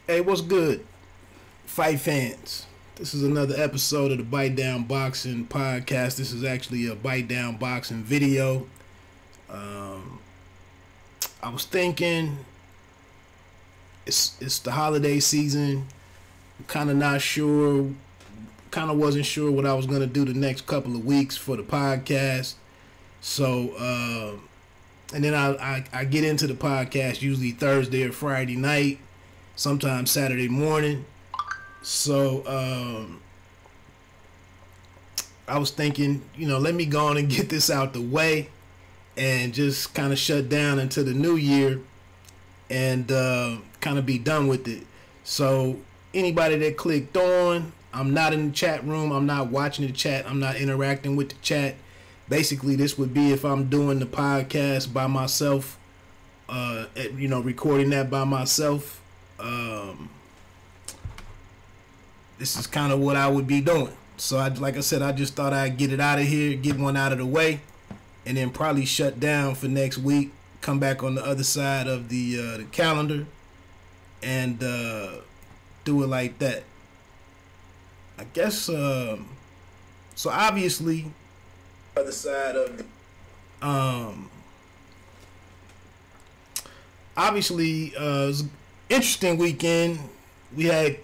Hey, what's good, fight fans? This is another episode of the Bite Down Boxing podcast. This is actually a Bite Down Boxing video. I was thinking it's the holiday season. I'm kind of not sure. Kind of wasn't sure what I was gonna do the next couple of weeks for the podcast. So, and then I get into the podcast usually Thursday or Friday night, sometimes Saturday morning. So I was thinking, let me go on and get this out the way and just kind of shut down until the new year and kind of be done with it. So anybody that clicked on, I'm not in the chat room. I'm not watching the chat. I'm not interacting with the chat. Basically, this would be if I'm doing the podcast by myself, recording that by myself. This is kind of what I would be doing. So, like I said, I just thought I'd get it out of here, get one out of the way, and then probably shut down for next week, come back on the other side of the calendar, and do it like that. I guess, so obviously, other side of the, it was an interesting weekend. We had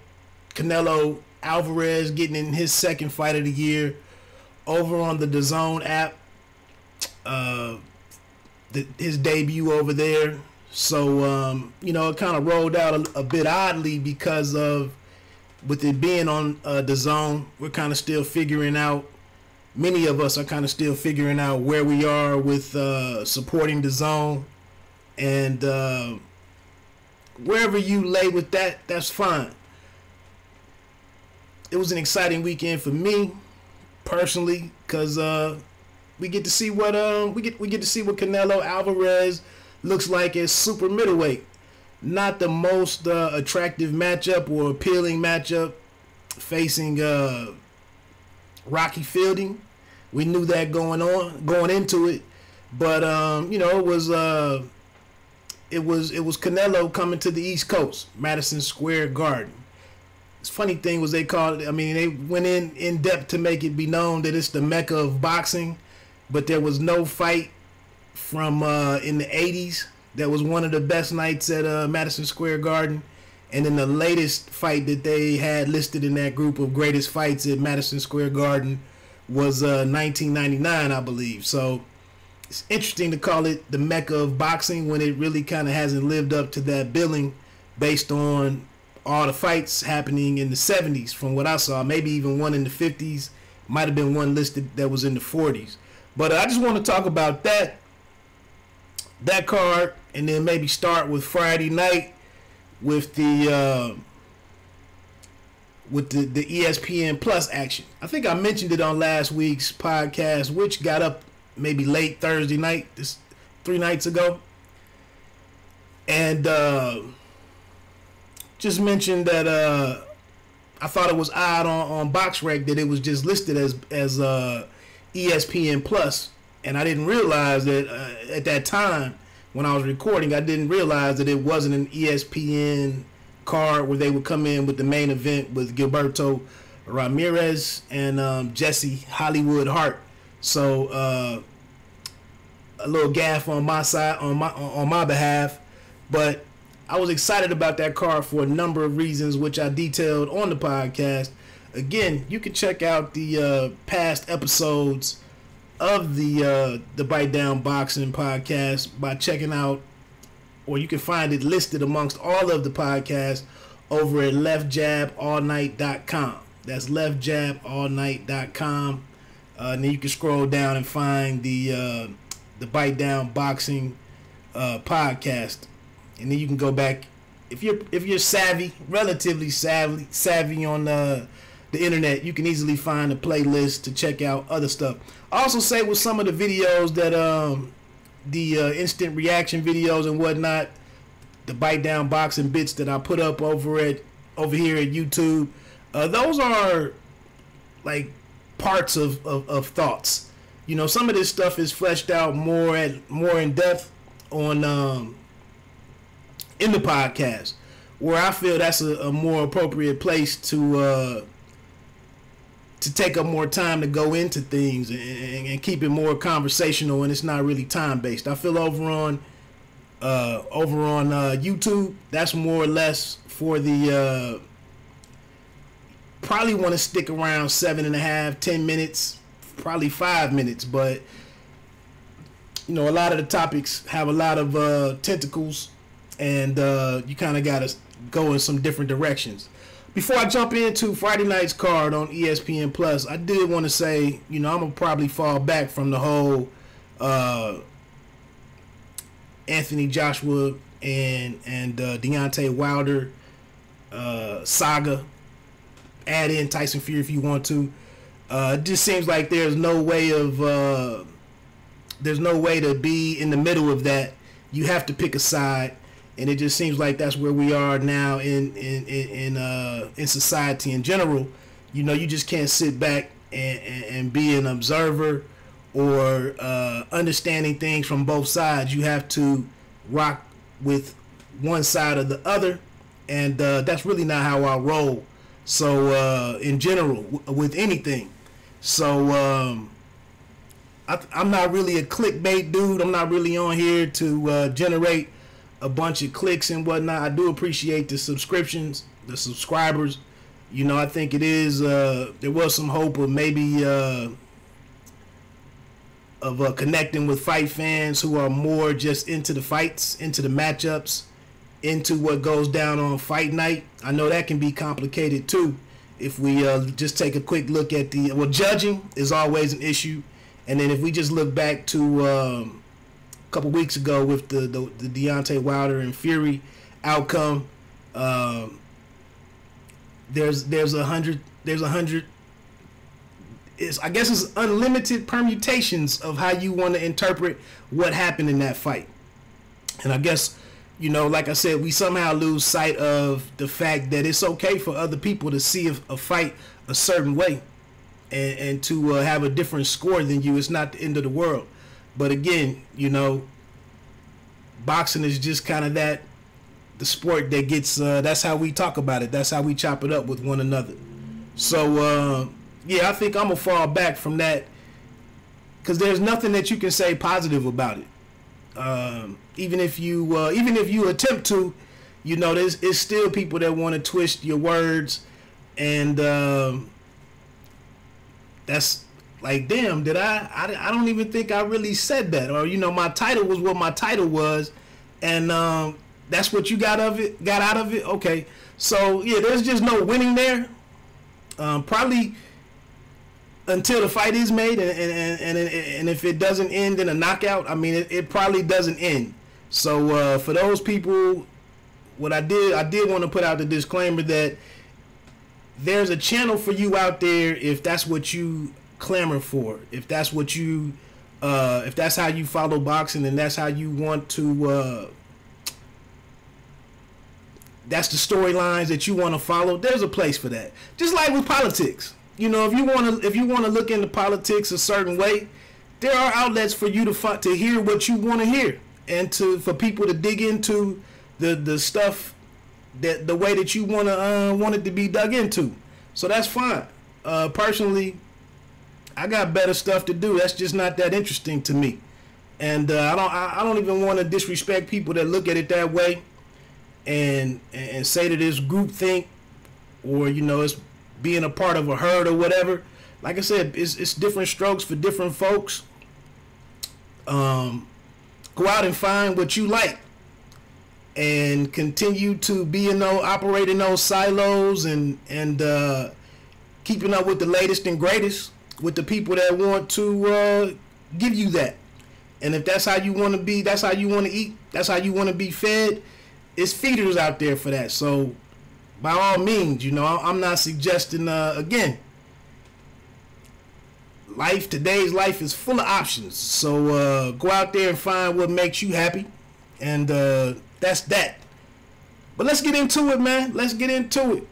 Canelo Alvarez getting in his second fight of the year over on the DAZN app. His debut over there. So, it kind of rolled out a bit oddly because of, with it being on DAZN, we're kind of still figuring out, many of us are kind of still figuring out where we are with supporting DAZN. And wherever you lay with that, that's fine. It was an exciting weekend for me personally because we get to see what we get to see what Canelo Alvarez looks like as super middleweight. Not the most attractive matchup or appealing matchup, facing Rocky Fielding. We knew that going into it, but it was Canelo coming to the East Coast, Madison Square Garden. The funny thing was they went in depth to make it be known that it's the Mecca of boxing, but there was no fight from in the 80s that was one of the best nights at Madison Square Garden. And then the latest fight that they had listed in that group of greatest fights at Madison Square Garden was 1999, I believe. So it's interesting to call it the Mecca of boxing when it really kind of hasn't lived up to that billing based on all the fights happening in the 70s from what I saw. Maybe even one in the 50s. Might have been one listed that was in the 40s. But I just want to talk about that card, and then maybe start with Friday night with the ESPN Plus action. I think I mentioned it on last week's podcast, which got up maybe late Thursday night, 3 nights ago, and just mentioned that I thought it was odd on BoxRec that it was just listed as ESPN Plus, and I didn't realize that at that time when I was recording, I didn't realize that it wasn't an ESPN card where they would come in with the main event with Gilberto Ramirez and Jesse Hollywood Hart. So a little gaffe on my side, on my behalf, but I was excited about that card for a number of reasons, which I detailed on the podcast. Again, you can check out the past episodes of the Bite Down Boxing podcast by checking out, or you can find it listed amongst all of the podcasts over at leftjaballnight.com. That's leftjaballnight.com. And then you can scroll down and find the Bite Down Boxing podcast, and then you can go back if you're savvy, relatively savvy on the internet. You can easily find a playlist to check out other stuff. I also say with some of the videos that the instant reaction videos and whatnot, the Bite Down Boxing bits that I put up over here at YouTube, those are like parts of thoughts. Some of this stuff is fleshed out more in depth on in the podcast, where I feel that's a more appropriate place to take up more time to go into things and keep it more conversational, and it's not really time based. I feel over on YouTube, that's more or less for the probably want to stick around 7.5, 10 minutes, probably 5 minutes, but you know, a lot of the topics have a lot of tentacles, and you kind of got to go in some different directions. Before I jump into Friday night's card on ESPN Plus, I did want to say, you know, I'm gonna probably fall back from the whole Anthony Joshua and Deontay Wilder saga. Add in Tyson Fury if you want to. It just seems like there's no way to be in the middle of that. You have to pick a side, and it just seems like that's where we are now in society in general. You know, you just can't sit back and be an observer or understanding things from both sides. You have to rock with one side or the other, and that's really not how I roll. So in general, with anything. So I'm not really a clickbait dude. I'm not really on here to generate a bunch of clicks and whatnot. I do appreciate the subscriptions, the subscribers. You know, I think it is there was some hope of maybe connecting with fight fans who are more just into the fights, into the matchups, into what goes down on fight night. I know that can be complicated too. If we just take a quick look at judging is always an issue. And then if we just look back to a couple weeks ago with the Deontay Wilder and Fury outcome, there's 100. I guess it's unlimited permutations of how you want to interpret what happened in that fight. And I guess, you know, like I said, we somehow lose sight of the fact that it's okay for other people to see a fight a certain way and to have a different score than you. It's not the end of the world. But again, you know, boxing is just kind of the sport that gets, that's how we talk about it. That's how we chop it up with one another. So, yeah, I think I'm going to fall back from that because there's nothing that you can say positive about it. Even if you attempt to, you know, it's still people that want to twist your words, and that's like, damn, did I don't even think I really said that, or you know, my title was what my title was, and that's what you got out of it. Okay, so yeah, there's just no winning there. Probably until the fight is made, and if it doesn't end in a knockout, I mean, it probably doesn't end. So for those people, what I did want to put out the disclaimer that there's a channel for you out there if that's what you clamor for, if that's what you, if that's how you follow boxing and that's how you want to, that's the storylines that you want to follow. There's a place for that. Just like with politics. You know, if you want to look into politics a certain way, there are outlets for you to hear what you want to hear, and for people to dig into the stuff that the way that you want it to be dug into. So that's fine. Personally, I got better stuff to do. That's just not that interesting to me, and I don't even want to disrespect people that look at it that way, and say that it's groupthink, or you know, it's being a part of a herd or whatever. Like I said, it's different strokes for different folks. Go out and find what you like, and continue to operate in those silos, and keeping up with the latest and greatest with the people that want to give you that. And if that's how you want to be, that's how you want to eat, that's how you want to be fed, it's feeders out there for that. So by all means, you know, I'm not suggesting, again, today's life is full of options. So go out there and find what makes you happy. And that's that. But let's get into it, man. Let's get into it.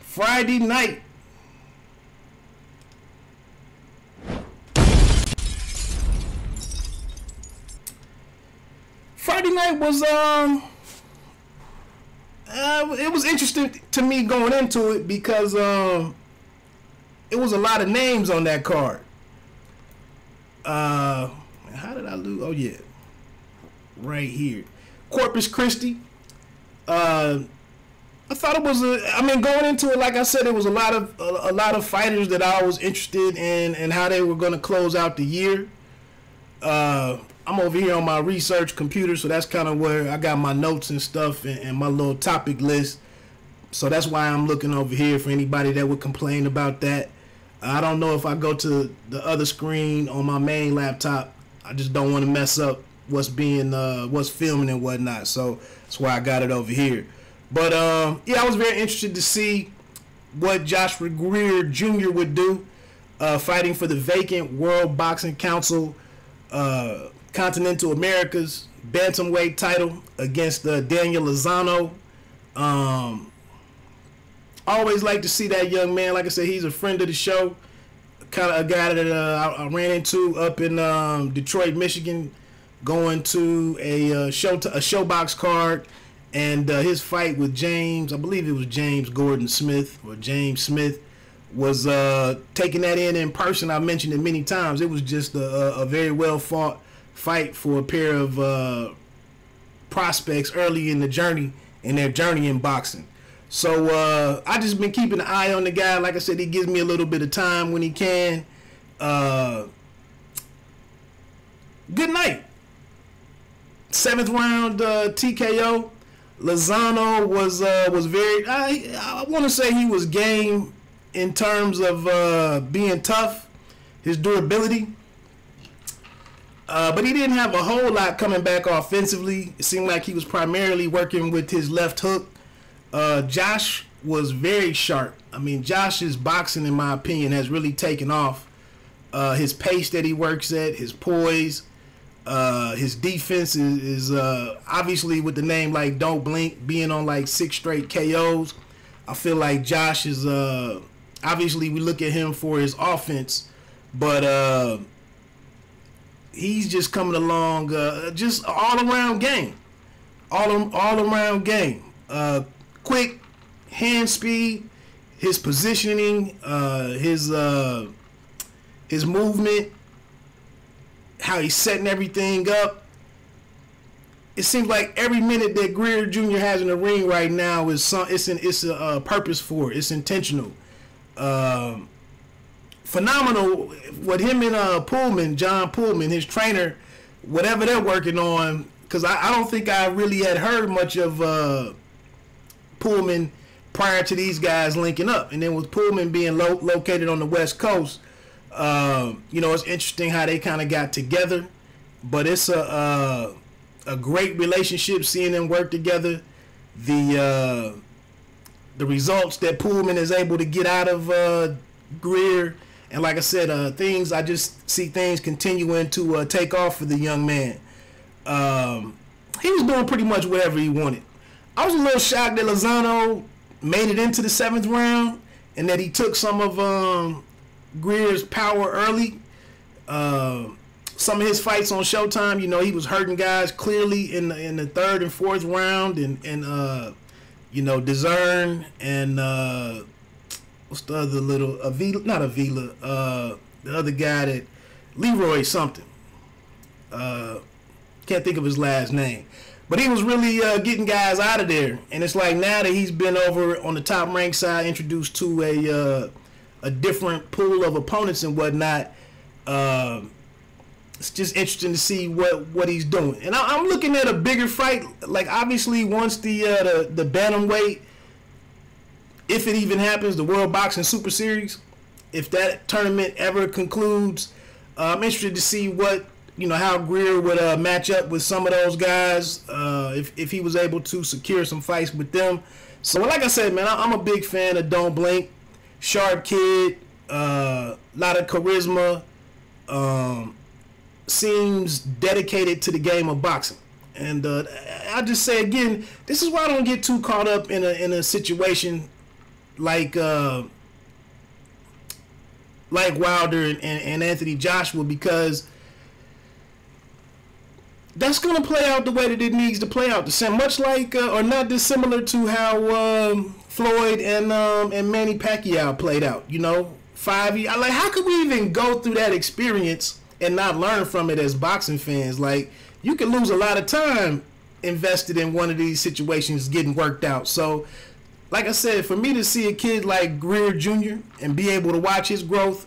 Friday night. Friday night was, It was interesting to me going into it because it was a lot of names on that card. How did I lose? Oh yeah, right here, Corpus Christi. I thought it was going into it, like I said, it was a lot of fighters that I was interested in and how they were going to close out the year. I'm over here on my research computer, so that's kind of where I got my notes and stuff and my little topic list. So that's why I'm looking over here for anybody that would complain about that. I don't know if I go to the other screen on my main laptop. I just don't want to mess up what's filming and whatnot. So that's why I got it over here. But yeah, I was very interested to see what Joshua Greer Jr. would do, fighting for the vacant World Boxing Council Continental Americas bantamweight title against Daniel Lozano. Always like to see that young man. Like I said, he's a friend of the show. Kind of a guy that I ran into up in Detroit, Michigan, going to a showbox card, and his fight with James, I believe it was James Gordon Smith or James Smith, was taking that in person. I mentioned it many times. It was just a very well fought fight for a pair of prospects early in their journey in boxing. So I just been keeping an eye on the guy. Like I said, he gives me a little bit of time when he can. Good night. 7th round TKO. Lozano was very. I want to say he was game in terms of being tough, his durability. But he didn't have a whole lot coming back offensively. It seemed like he was primarily working with his left hook. Josh was very sharp. I mean, Josh's boxing, in my opinion, has really taken off. His pace that he works at, his poise, his defense is obviously with the name like Don't Blink, being on like 6 straight KOs. I feel like Josh is obviously we look at him for his offense, but he's just coming along, just all around game, all around game. Quick hand speed, his positioning, his movement, how he's setting everything up. It seems like every minute that Greer Jr. has in the ring right now is it's a purpose for it. It's intentional. Phenomenal. What him and John Pullman, his trainer, whatever they're working on, because I don't think I really had heard much of Pullman prior to these guys linking up. And then with Pullman being located on the West Coast, it's interesting how they kind of got together. But it's a great relationship seeing them work together. The results that Pullman is able to get out of Greer, and like I said, I just see things continuing to take off for the young man. He was doing pretty much whatever he wanted. I was a little shocked that Lozano made it into the 7th round and that he took some of Greer's power early. Some of his fights on Showtime, he was hurting guys clearly in the 3rd and 4th round, and DAZN and what's the other little Avila? Not Avila. The other guy that Leroy something. Can't think of his last name. But he was really getting guys out of there. And it's like now that he's been over on the top rank side, introduced to a different pool of opponents and whatnot, it's just interesting to see what he's doing. And I'm looking at a bigger fight. Like, obviously, once the bantamweight, if it even happens, the World Boxing Super Series, if that tournament ever concludes, I'm interested to see how Greer would match up with some of those guys, if he was able to secure some fights with them. So like I said, man, I'm a big fan of Don't Blink. Sharp kid, lot of charisma, seems dedicated to the game of boxing. And I'll just say again, this is why I don't get too caught up in a situation like Wilder and Anthony Joshua, because that's going to play out the way that it needs to play out. Much like, or not dissimilar to how Floyd and Manny Pacquiao played out. You know, 5 years. Like, how could we even go through that experience and not learn from it as boxing fans? Like, you can lose a lot of time invested in one of these situations getting worked out. So, like I said, for me to see a kid like Greer Jr. and be able to watch his growth,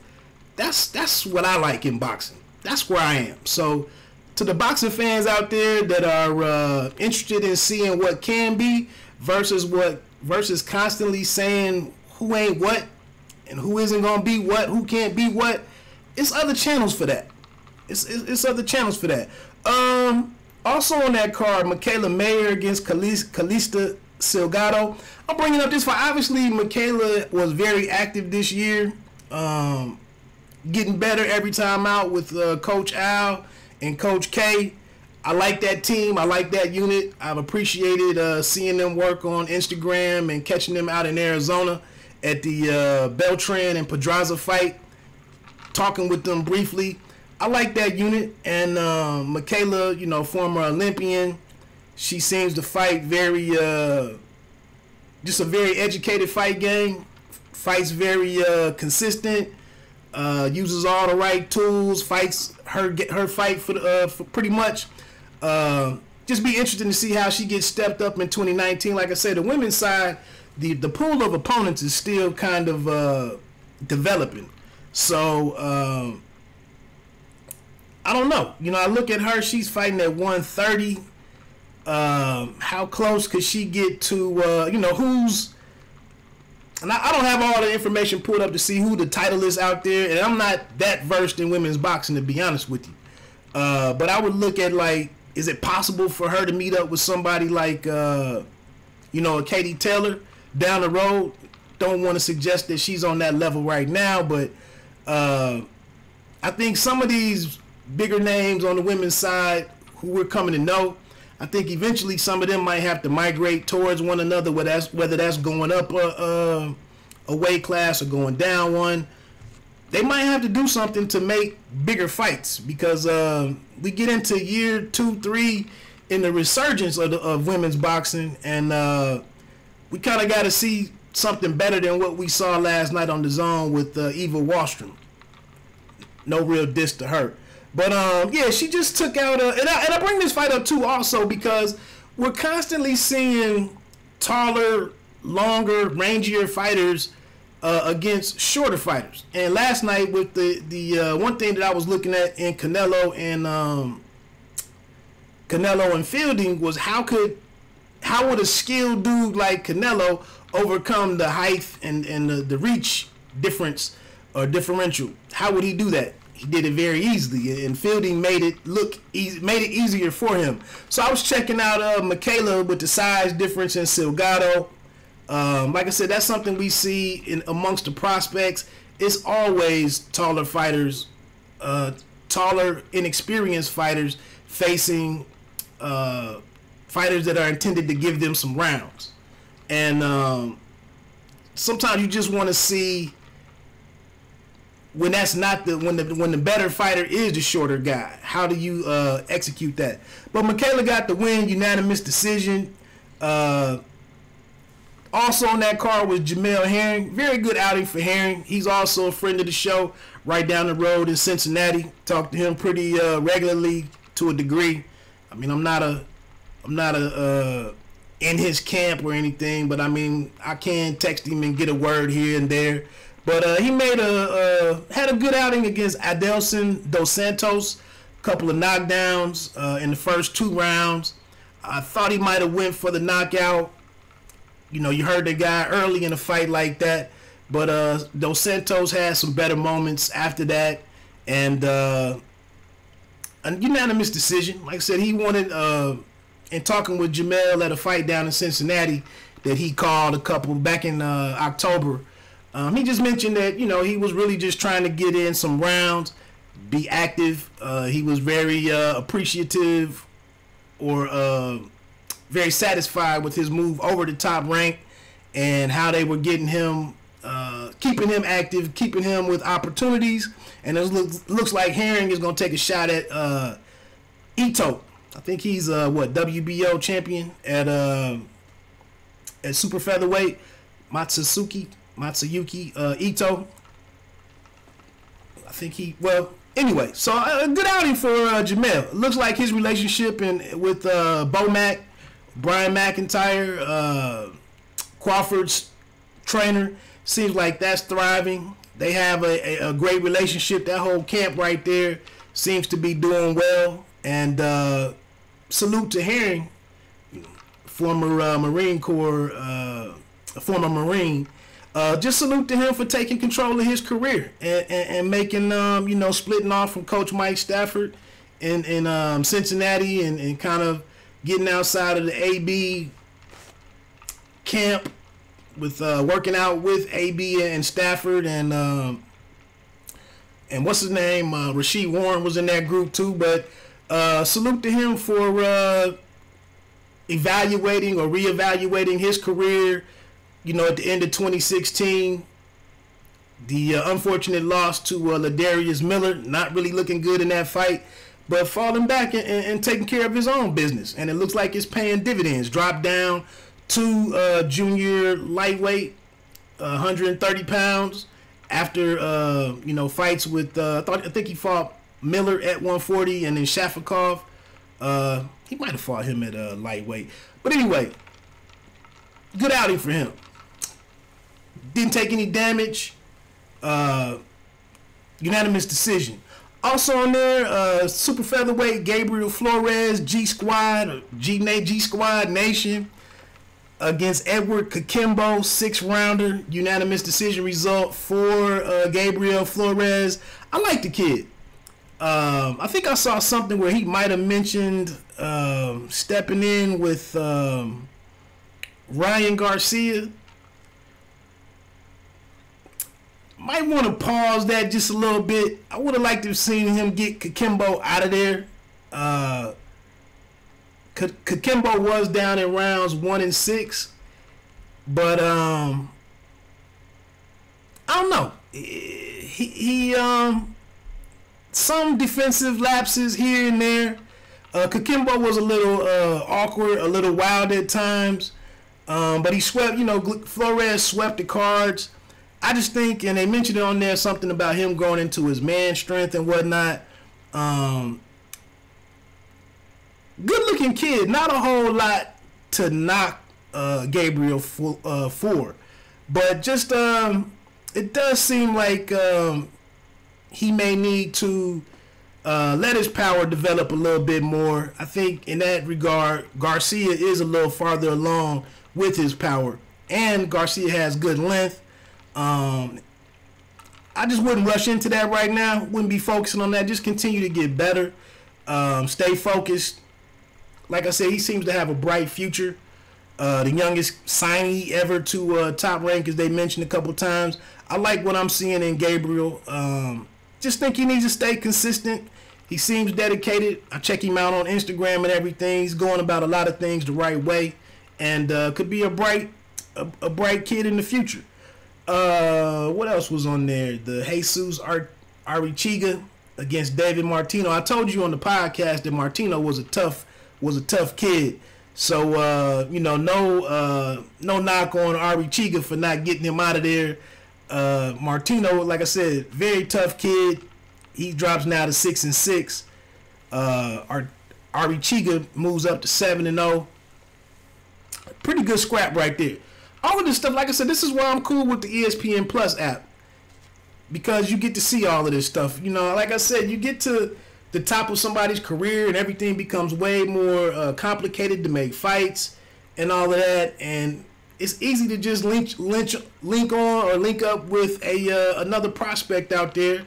that's what I like in boxing. That's where I am. So, to the boxing fans out there that are interested in seeing what can be versus constantly saying who ain't what and who isn't gonna be what, who can't be what, it's other channels for that. It's other channels for that. Also on that card, Michaela Mayer against Calista Salgado. I'm bringing up this fight. Obviously, Michaela was very active this year, getting better every time out with Coach Al and Coach K. I like that team. I like that unit. I've appreciated seeing them work on Instagram and catching them out in Arizona at the Beltran and Pedraza fight, talking with them briefly. I like that unit. And Michaela, you know, former Olympian, she seems to fight very, just a very educated fight game. Fights very consistent. Uses all the right tools. Fights her fight for pretty much. Just be interesting to see how she gets stepped up in 2019. Like I said, the women's side, the pool of opponents is still kind of developing. So I don't know. You know, I look at her. She's fighting at 130. How close could she get to? You know, who's? And I don't have all the information pulled up to see who the title is out there, and I'm not that versed in women's boxing, to be honest with you. But I would look at, like, is it possible for her to meet up with somebody like, you know, a Katie Taylor down the road? Don't want to suggest that she's on that level right now, but I think some of these bigger names on the women's side who we're coming to know, I think eventually some of them might have to migrate towards one another, whether that's going up a weight class or going down one. They might have to do something to make bigger fights, because we get into year 2, 3 in the resurgence of women's boxing, and we kind of got to see something better than what we saw last night on DAZN with Eva Wallstrom. No real diss to her. But, yeah, she just took out and I bring this fight up, too, also, because we're constantly seeing taller, longer, rangier fighters against shorter fighters. And last night, with the one thing that I was looking at in Canelo and Fielding was how would a skilled dude like Canelo overcome the height and the reach difference or differential? How would he do that? He did it very easily, and Fielding made it look easy, made it easier for him. So I was checking out Michaela with the size difference in Salgado. Like I said, that's something we see amongst the prospects. It's always taller fighters, taller, inexperienced fighters facing fighters that are intended to give them some rounds. And sometimes you just want to see when that's not when the better fighter is the shorter guy. How do you execute that? But Michaela got the win, unanimous decision. Also on that card was Jamel Herring. Very good outing for Herring. He's also a friend of the show, right down the road in Cincinnati. Talk to him pretty regularly to a degree. I mean, I'm not in his camp or anything, but I mean, I can text him and get a word here and there. But he had a good outing against Adelson Dos Santos. A couple of knockdowns in the first 2 rounds. I thought he might have went for the knockout. You know, you heard the guy early in a fight like that. But Dos Santos had some better moments after that. And a unanimous decision. Like I said, he wanted, in talking with Jamel at a fight down in Cincinnati that he called a couple back in October, he just mentioned that, you know, he was really just trying to get in some rounds, be active. He was very appreciative or very satisfied with his move over the top rank and how they were getting him, keeping him active, keeping him with opportunities. And it looks like Herring is going to take a shot at Ito I think he's WBO champion at super featherweight. Matsuyuki Ito. I think anyway, so a good outing for Jamel. Looks like his relationship with Bo-Mac, Brian McIntyre, Crawford's trainer, seems like that's thriving. They have a great relationship. That whole camp right there seems to be doing well. And salute to Herring, former Marine Corps, former Marine. Just salute to him for taking control of his career and making, splitting off from Coach Mike Stafford in Cincinnati and kind of getting outside of the AB camp with working out with AB and Stafford and what's his name? Rasheed Warren was in that group too. But salute to him for evaluating or reevaluating his career. At the end of 2016, the unfortunate loss to Ladarius Miller, not really looking good in that fight, but falling back and taking care of his own business. And it looks like it's paying dividends. Dropped down to junior lightweight, 130 pounds, after, fights with, I think he fought Miller at 140 and then Shafikov. He might have fought him at lightweight. But anyway, good outing for him. Didn't take any damage. Unanimous decision. Also on there, super featherweight Gabriel Flores, G Squad Nation against Edward Kakimbo, 6-rounder, unanimous decision result for Gabriel Flores. I like the kid. I think I saw something where he might have mentioned stepping in with Ryan Garcia. Might want to pause that just a little bit. I would have liked to have seen him get Kakimbo out of there. Kakimbo was down in rounds 1 and 6, but I don't know. He some defensive lapses here and there. Kakimbo was a little awkward, a little wild at times, but he swept. Flores swept the cards. I just think, and they mentioned it on there, something about him going into his man strength and whatnot. Good-looking kid. Not a whole lot to knock Gabriel for. But just, it does seem like he may need to let his power develop a little bit more. I think in that regard, Garcia is a little farther along with his power. And Garcia has good length. I just wouldn't rush into that right now. Wouldn't be focusing on that. Just continue to get better. Stay focused. Like I said, he seems to have a bright future. The youngest signee ever to Top Rank, as they mentioned a couple times. I like what I'm seeing in Gabriel. Just think he needs to stay consistent. He seems dedicated. I check him out on Instagram and everything. He's going about a lot of things the right way, and could be a bright kid in the future. What else was on there? The Jesus Arichiga against David Martino. I told you on the podcast that Martino was a tough kid. So no knock on Arichiga for not getting him out of there. Martino, like I said, very tough kid. He drops now to 6-6. Arichiga moves up to 7-0. Pretty good scrap right there. All of this stuff, like I said, this is why I'm cool with the ESPN Plus app, because you get to see all of this stuff. Like I said, you get to the top of somebody's career and everything becomes way more complicated to make fights and all of that, and it's easy to just link on or link up with another prospect out there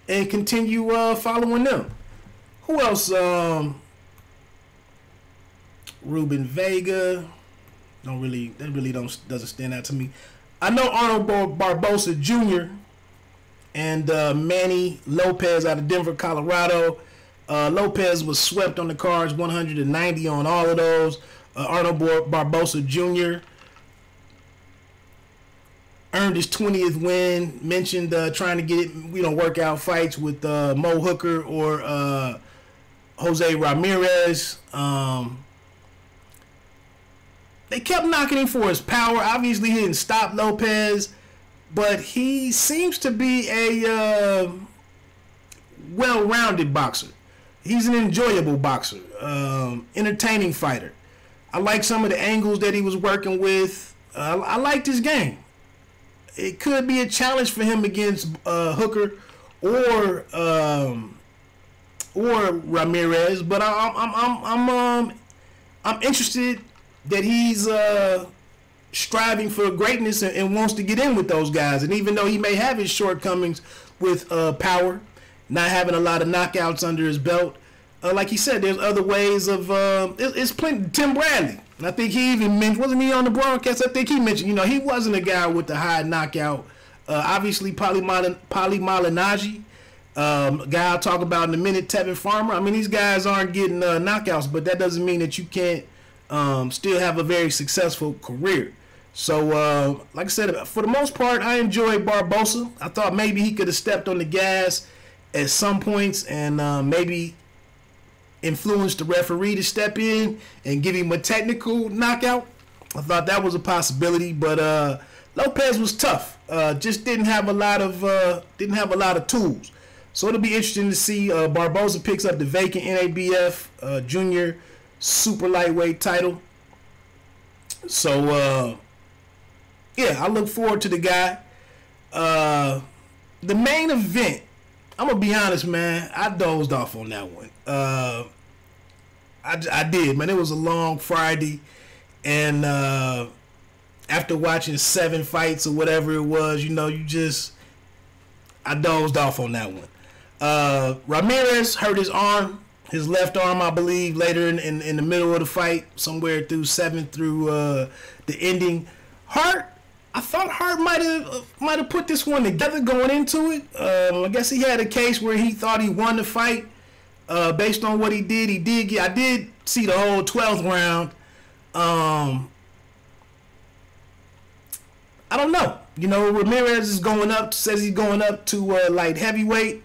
and continue following them. Who else? Ruben Vega. Doesn't stand out to me. I know Arnold Barbosa Jr. and Manny Lopez out of Denver, Colorado. Lopez was swept on the cards, 190 on all of those. Arnold Barbosa Jr. earned his 20th win. Mentioned trying to get workout fights with Mo Hooker or Jose Ramirez. They kept knocking him for his power. Obviously, he didn't stop Lopez, but he seems to be a well-rounded boxer. He's an enjoyable boxer, entertaining fighter. I like some of the angles that he was working with. I liked his game. It could be a challenge for him against Hooker or Ramirez, but I'm interested that he's striving for greatness and wants to get in with those guys. And even though he may have his shortcomings with power, not having a lot of knockouts under his belt, like he said, there's other ways of it's plenty. Tim Bradley, and I think he even mentioned, wasn't he on the broadcast? I think he mentioned, he wasn't a guy with the high knockout. Obviously, Pali Malignaggi, guy I'll talk about in a minute, Tevin Farmer. I mean, these guys aren't getting knockouts, but that doesn't mean that you can't still have a very successful career. So, like I said, for the most part, I enjoyed Barbosa. I thought maybe he could have stepped on the gas at some points and maybe influenced the referee to step in and give him a technical knockout. I thought that was a possibility, but Lopez was tough. Just didn't have a lot of tools. So it'll be interesting to see. Barbosa picks up the vacant NABF junior super lightweight title. So yeah, I look forward to the guy. The main event, I'm gonna be honest, man, I dozed off on that one. I did, man. It was a long Friday, and after watching 7 fights or whatever it was, I dozed off on that one. Ramirez hurt his arm, his left arm, I believe, later in the middle of the fight, somewhere through 7 through the ending. Hart, I thought Hart might have put this one together going into it. I guess he had a case where he thought he won the fight based on what he did. I did see the whole 12th round. I don't know. Ramirez is says he's going up to light heavyweight.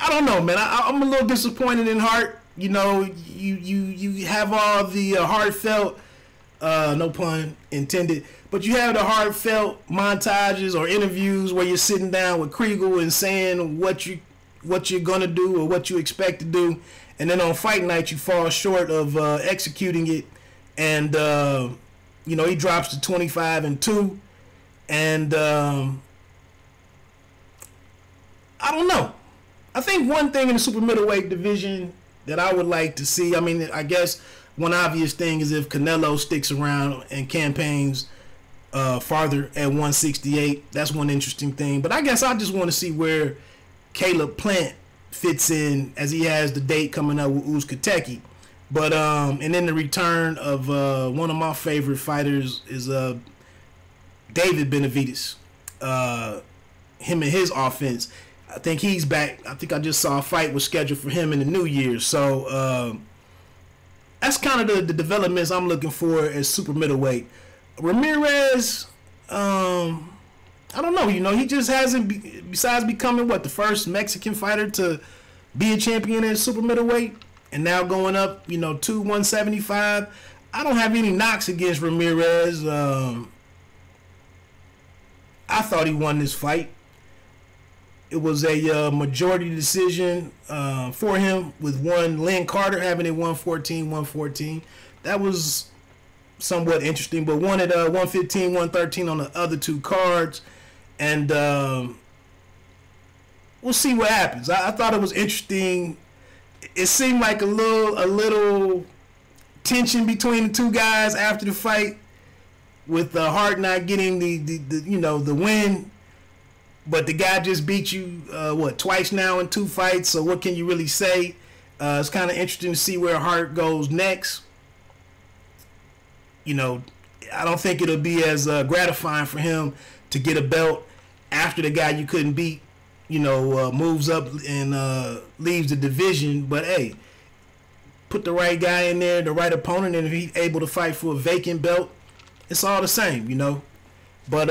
I don't know, man. I'm a little disappointed in Hart. You have all the heartfelt, no pun intended, but you have the heartfelt montages or interviews where you're sitting down with Kriegel and saying what you're gonna do or what you expect to do, and then on fight night you fall short of executing it, and he drops to 25-2, and I don't know. I think one thing in the super middleweight division that I would like to see, I guess one obvious thing is if Canelo sticks around and campaigns farther at 168. That's one interesting thing. But I guess I just want to see where Caleb Plant fits in, as he has the date coming up with Uzcategui. But and then the return of one of my favorite fighters is David Benavidez. Him and his offense. I think he's back. I think I just saw a fight was scheduled for him in the new year. So that's kind of the developments I'm looking for as super middleweight. Ramirez, I don't know. He just hasn't, besides becoming the first Mexican fighter to be a champion at super middleweight, and now going up, to 175. I don't have any knocks against Ramirez. I thought he won this fight. It was a majority decision for him, with Lynn Carter having it 114. That was somewhat interesting, but won at 115, 113 on the other 2 cards. And we'll see what happens. I thought it was interesting. It seemed like a little tension between the 2 guys after the fight, with Hart not getting the win. But the guy just beat you, twice now in 2 fights. So what can you really say? It's kind of interesting to see where Hart goes next. I don't think it'll be as gratifying for him to get a belt after the guy you couldn't beat, moves up and leaves the division. But hey, put the right guy in there, the right opponent, and if he's able to fight for a vacant belt, it's all the same, But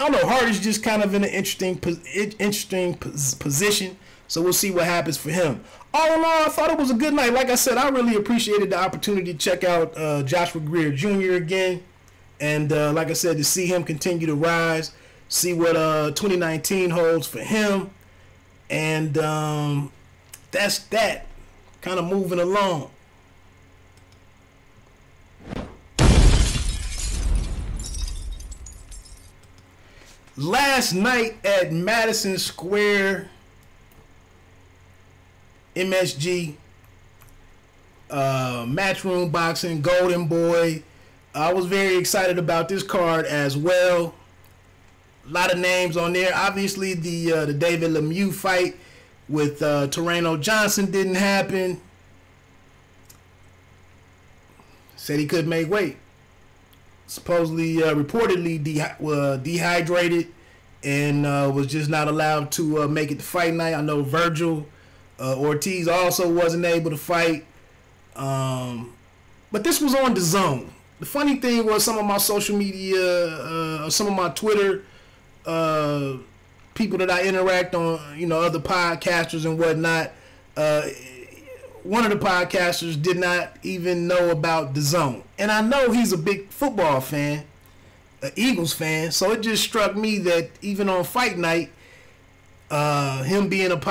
I don't know. Hart is just kind of in an interesting position. So we'll see what happens for him. All in all, I thought it was a good night. Like I said, I really appreciated the opportunity to check out Joshua Greer Jr. again. And like I said, to see him continue to rise, see what 2019 holds for him. And that's that. Kind of moving along. Last night at Madison Square MSG, Matchroom Boxing, Golden Boy. I was very excited about this card as well. A lot of names on there. Obviously, the David Lemieux fight with Torreno Johnson didn't happen. Said he couldn't make weight. Supposedly, reportedly dehydrated and was just not allowed to make it to fight night. I know Virgil Ortiz also wasn't able to fight. But this was on DAZN. The funny thing was some of my social media, some of my Twitter people that I interact on, other podcasters and whatnot, one of the podcasters did not even know about DAZN. And I know he's a big football fan, an Eagles fan, so it just struck me that even on fight night, him being a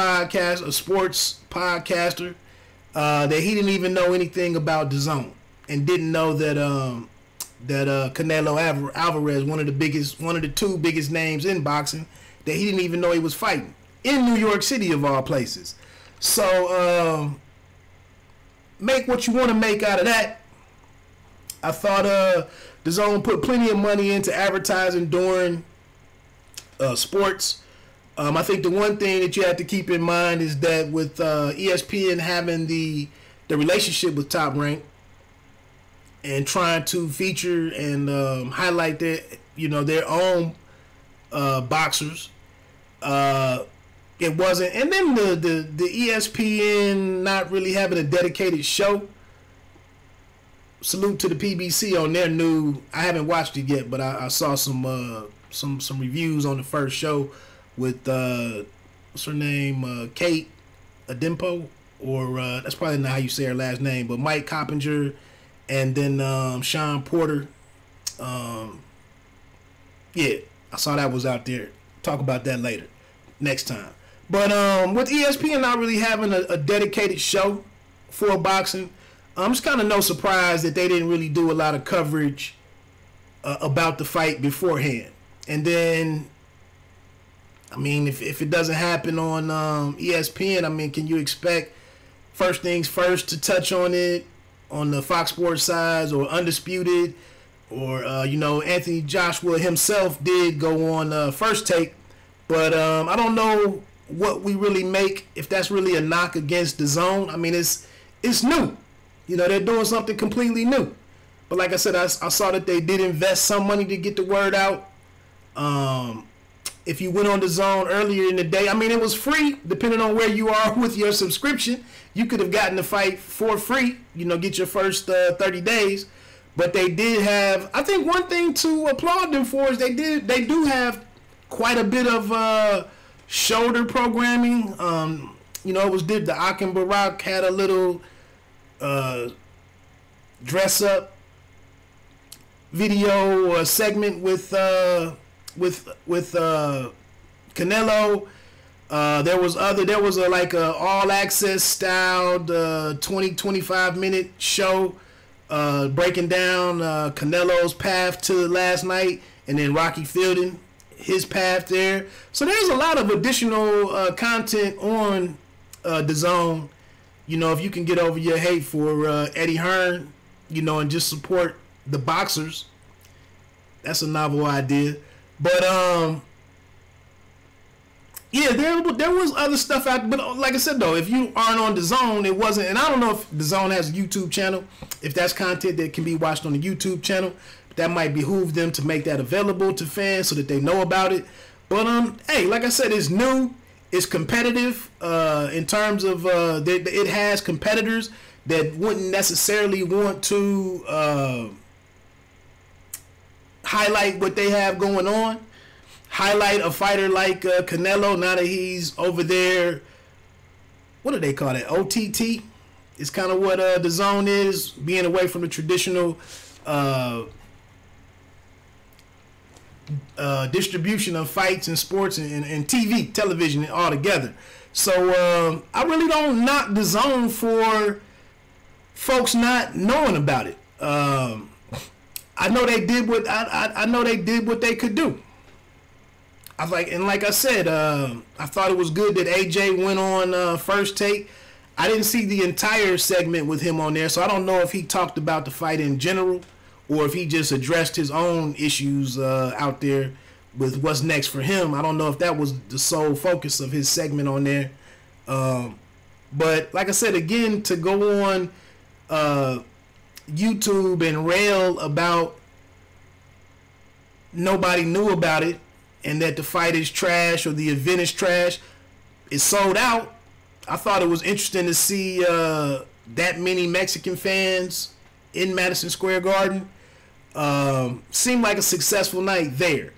sports podcaster, that he didn't even know anything about DAZN and didn't know that Canelo Alvarez, one of the two biggest names in boxing, that he didn't even know he was fighting in New York City of all places. So make what you want to make out of that. I thought DAZN put plenty of money into advertising during sports. I think the one thing that you have to keep in mind is that with ESPN having the relationship with Top Rank and trying to feature and highlight their own boxers, it wasn't. And then the ESPN not really having a dedicated show. Salute to the PBC on their new. I haven't watched it yet, but I saw some reviews on the first show with what's her name, Kate Adempo, or that's probably not how you say her last name, but Mike Coppinger, and then Sean Porter. Yeah, I saw that was out there. Talk about that later, next time. But with ESPN not really having a dedicated show for boxing, it's kind of no surprise that they didn't really do a lot of coverage about the fight beforehand. And then, I mean, if it doesn't happen on ESPN, I mean, can you expect First Things First to touch on it on the Fox Sports side, or Undisputed, or Anthony Joshua himself did go on First Take, but I don't know what we really make, if that's really a knock against DAZN. I mean, it's new. They're doing something completely new. But like I said, I saw that they did invest some money to get the word out. If you went on DAZN earlier in the day, I mean, it was free, depending on where you are with your subscription. You could have gotten the fight for free, get your first 30 days. But they did have, I think one thing to applaud them for is they do have quite a bit of shoulder programming. The Akin Barak had a little dress up video or segment with Canelo. There was a all access styled 20-25 minute show breaking down Canelo's path to last night, and then Rocky Fielding, his path there. So there's a lot of additional content on DAZN. If you can get over your hate for Eddie Hearn, and just support the boxers, that's a novel idea. But yeah, there was other stuff out. But like I said, though, if you aren't on DAZN, it wasn't. And I don't know if DAZN has a YouTube channel, if that's content that can be watched on the YouTube channel. That might behoove them to make that available to fans so that they know about it. But hey, like I said, it's new, it's competitive. In terms of it has competitors that wouldn't necessarily want to highlight what they have going on. highlight a fighter like Canelo now that he's over there. What do they call it? OTT? It's kind of what the DAZN is, being away from the traditional distribution of fights and sports and TV, television altogether. So I really don't knock DAZN for folks not knowing about it. I know they did what I know they did what they could do. Like I said, I thought it was good that AJ went on First Take. I didn't see the entire segment with him on there, so I don't know if he talked about the fight in general or if he just addressed his own issues out there with what's next for him. I don't know if that was the sole focus of his segment on there. But like I said, again, to go on YouTube and rail about nobody knew about it and that the fight is trash or the event is trash, it's sold out. I thought it was interesting to see that many Mexican fans in Madison Square Garden. Seemed like a successful night there.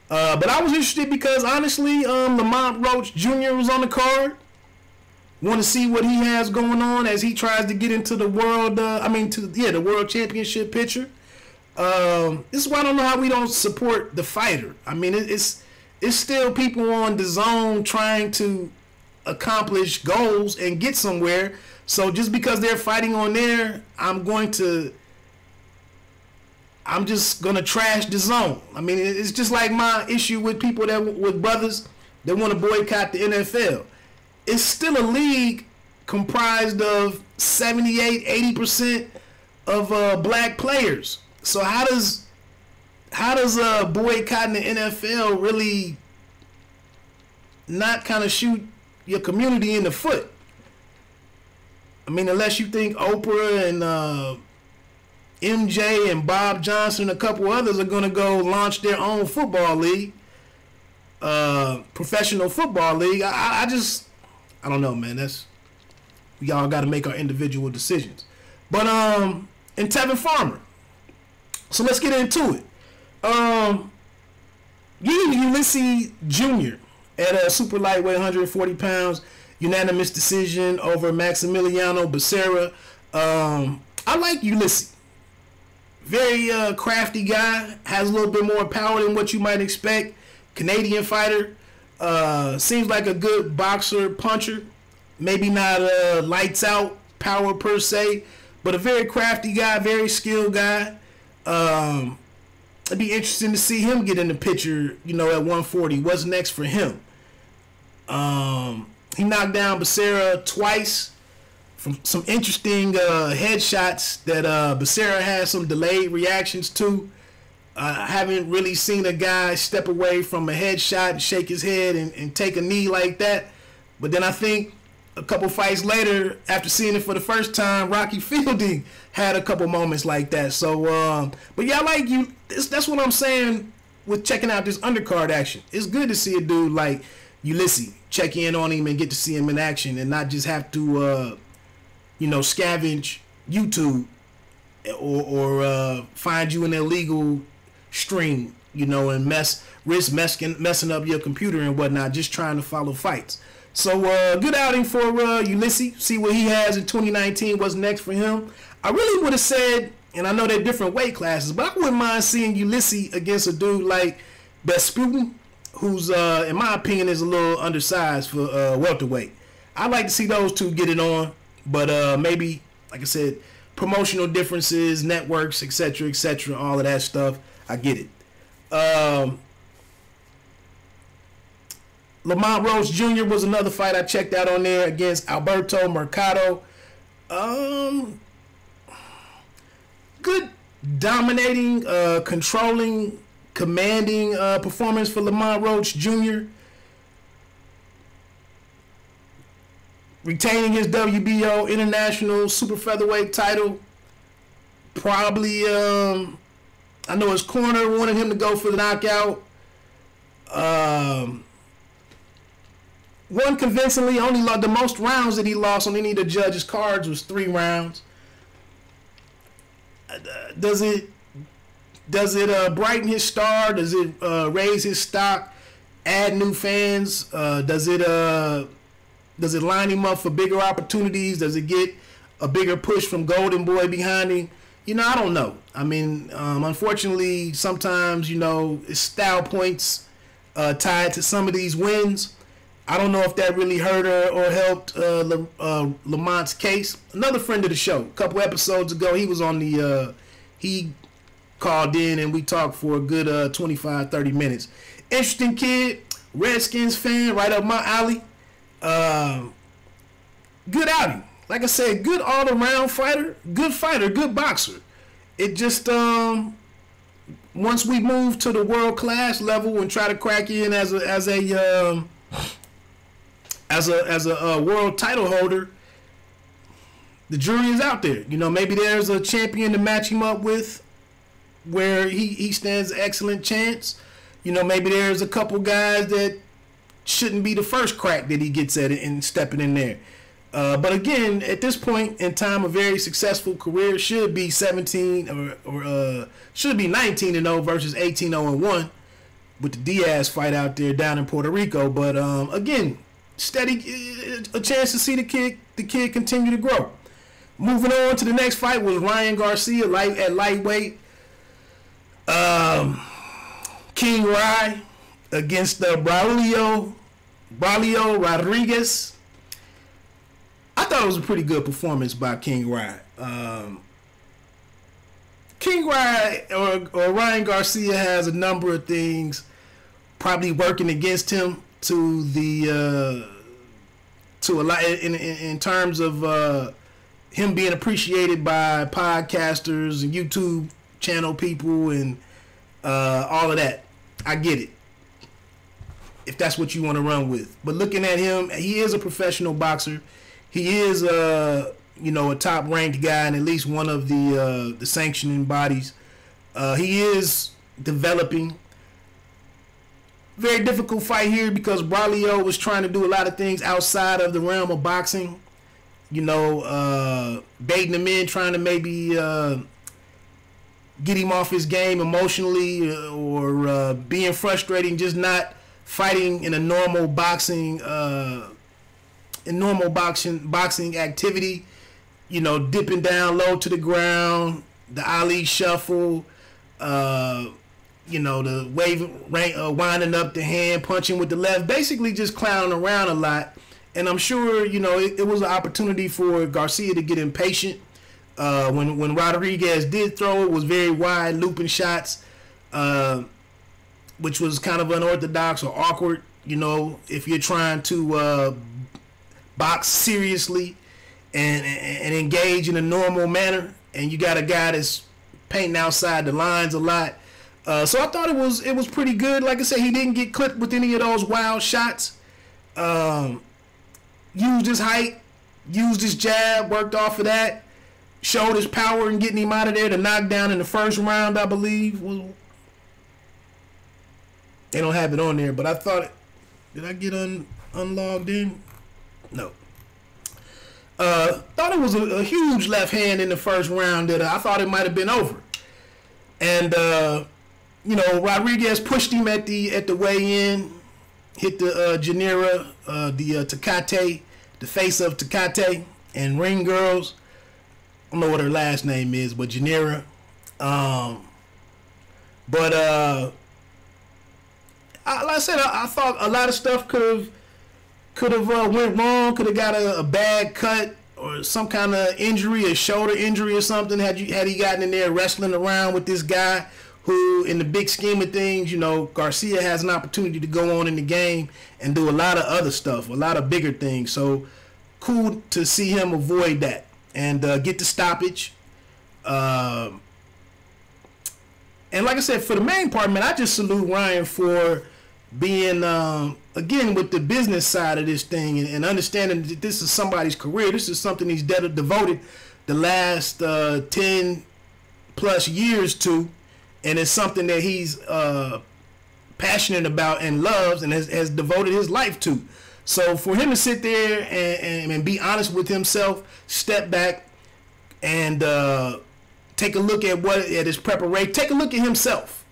But I was interested because, honestly, Lamont Roach Jr. was on the card. Want to see what he has going on as he tries to get into the world, the world championship picture. This is why I don't know how we don't support the fighter. I mean, it's still people on DAZN trying to accomplish goals and get somewhere. So just because they're fighting on there, I'm just gonna trash DAZN. I mean, it's just like my issue with people with brothers that want to boycott the NFL. It's still a league comprised of 78-80% of black players. So how does boycotting the NFL really not kind of shoot your community in the foot? I mean, unless you think Oprah and MJ and Bob Johnson and a couple others are going to go launch their own football league, professional football league. I don't know, man. We all got to make our individual decisions. But and Tevin Farmer. So let's get into it. Ulysses Jr. at a super lightweight, 140 pounds, unanimous decision over Maximiliano Becerra. I like Ulysses. Very crafty guy, has a little bit more power than what you might expect. Canadian fighter. Seems like a good boxer, puncher. Maybe not lights out power per se, but a very crafty guy, very skilled guy. It'd be interesting to see him get in the picture, at 140. What's next for him? He knocked down Becerra twice from some interesting headshots that Becerra has some delayed reactions to. I haven't really seen a guy step away from a headshot and shake his head and take a knee like that. But then I think a couple fights later, after seeing it for the first time, Rocky Fielding had a couple moments like that. So, but yeah, I like you. That's what I'm saying with checking out this undercard action. It's good to see a dude like Ulysses, check in on him and get to see him in action and not just have to, scavenge YouTube or find you an illegal stream, and risk messing up your computer and whatnot, just trying to follow fights. So good outing for Ulysses. See what he has in 2019. What's next for him? I really would have said, and I know they're different weight classes, but I wouldn't mind seeing Ulysses against a dude like Besputin, who's in my opinion is a little undersized for welterweight. I'd like to see those two get it on, but maybe, like I said, promotional differences, networks, etc., all of that stuff. I get it. Lamont Roach Jr. was another fight I checked out on there against Alberto Mercado. Good dominating, controlling, commanding performance for Lamont Roach Jr. Retaining his WBO International Super Featherweight title. Probably, I know his corner wanted him to go for the knockout. Won convincingly. Only the most rounds that he lost on any of the judges' cards was 3 rounds. Does it brighten his star? Does it raise his stock? add new fans? Does it line him up for bigger opportunities? Does it get a bigger push from Golden Boy behind him? You know, I don't know. I mean, unfortunately, sometimes, you know, it's style points tied to some of these wins. I don't know if that really hurt or helped Lamont's case. Another friend of the show, a couple episodes ago, he was on the, he called in and we talked for a good 25, 30 minutes. Interesting kid, Redskins fan, right up my alley. Good outing. Like I said, good all-around fighter, good boxer. It just, once we move to the world-class level and try to crack in as a world title holder, the jury is out there. You know, maybe there's a champion to match him up with where he stands an excellent chance. You know, maybe there's a couple guys that shouldn't be the first crack that he gets at it and stepping in there. But again, at this point in time, a very successful career should be 17 or should be 19-0 versus 18-0-1 with the Diaz fight out there down in Puerto Rico. But again, steady, a chance to see the kid continue to grow. Moving on to the next fight was Ryan Garcia at lightweight. King Rye against Braulio Rodriguez. I thought it was a pretty good performance by King Rye. King Rye or Ryan Garcia has a number of things probably working against him to a lot in terms of him being appreciated by podcasters and YouTube channel people and all of that. I get it, if that's what you want to run with. But looking at him, he is a professional boxer. He is a top ranked guy in at least one of the sanctioning bodies. He is developing. Very difficult fight here because Braulio was trying to do a lot of things outside of the realm of boxing. You know, baiting him in, trying to maybe get him off his game emotionally, or being frustrating, just not fighting in a normal boxing boxing activity. You know, dipping down low to the ground, the Ali shuffle, the winding up the hand, punching with the left, basically just clowning around a lot. And I'm sure, it was an opportunity for Garcia to get impatient. When Rodriguez did throw, it was very wide, looping shots, which was kind of unorthodox or awkward, if you're trying to box seriously and engage in a normal manner, and you got a guy that's painting outside the lines a lot. So I thought it was pretty good. Like I said, he didn't get clipped with any of those wild shots. Used his height, used his jab, worked off of that, showed his power in getting him out of there. The knockdown in the first round, I believe. They don't have it on there, but I thought, did I get unlogged in? No. Thought it was a huge left hand in the first round that I thought it might have been over. And, Rodriguez pushed him at the weigh-in, hit the Janira, the Tecate, the face of Tecate and Ring Girls. I don't know what her last name is, but Janira. Like I said, I thought a lot of stuff could have went wrong. Could have got a bad cut or some kind of injury, a shoulder injury or something. Had he gotten in there wrestling around with this guy who, in the big scheme of things, Garcia has an opportunity to go on in the game and do a lot of other stuff, a lot of bigger things. So cool to see him avoid that and get the stoppage. And like I said, for the main part, man, I just salute Ryan for being, again, with the business side of this thing and understanding that this is somebody's career. This is something he's devoted the last 10 plus years to. And it's something that he's passionate about and loves and has devoted his life to. So for him to sit there and be honest with himself, step back and take a look at his preparation, take a look at himself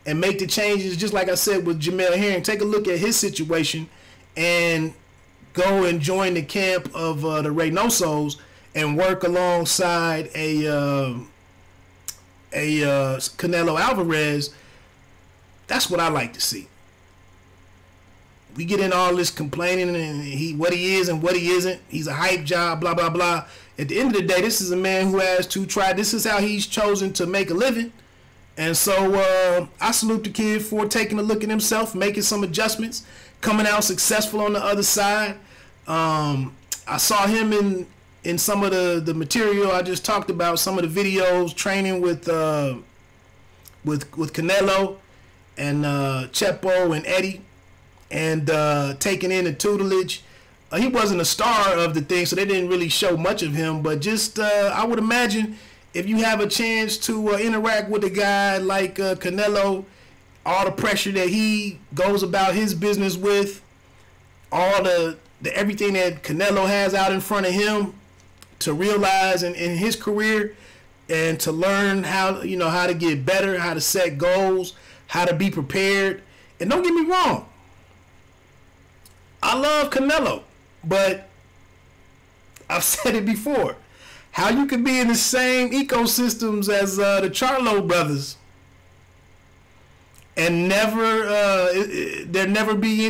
and make the changes, just like I said with Jamel Herring. Take a look at his situation and go and join the camp of the Reynosos and work alongside a Canelo Alvarez. That's what I like to see. We get in all this complaining and what he is and what he isn't. He's a hype job, blah, blah, blah. At the end of the day, this is a man who has to try. This is how he's chosen to make a living. And so I salute the kid for taking a look at himself, making some adjustments, coming out successful on the other side. I saw him in some of the material I just talked about, some of the videos, training with Canelo and Chepo and Eddie, and taking in the tutelage. He wasn't a star of the thing, so they didn't really show much of him, but just I would imagine if you have a chance to interact with a guy like Canelo, all the pressure that he goes about his business with, all the everything that Canelo has out in front of him to realize in his career, and to learn how to get better, how to set goals, how to be prepared. And don't get me wrong, I love Canelo, but I've said it before, how you can be in the same ecosystems as the Charlo brothers and there never be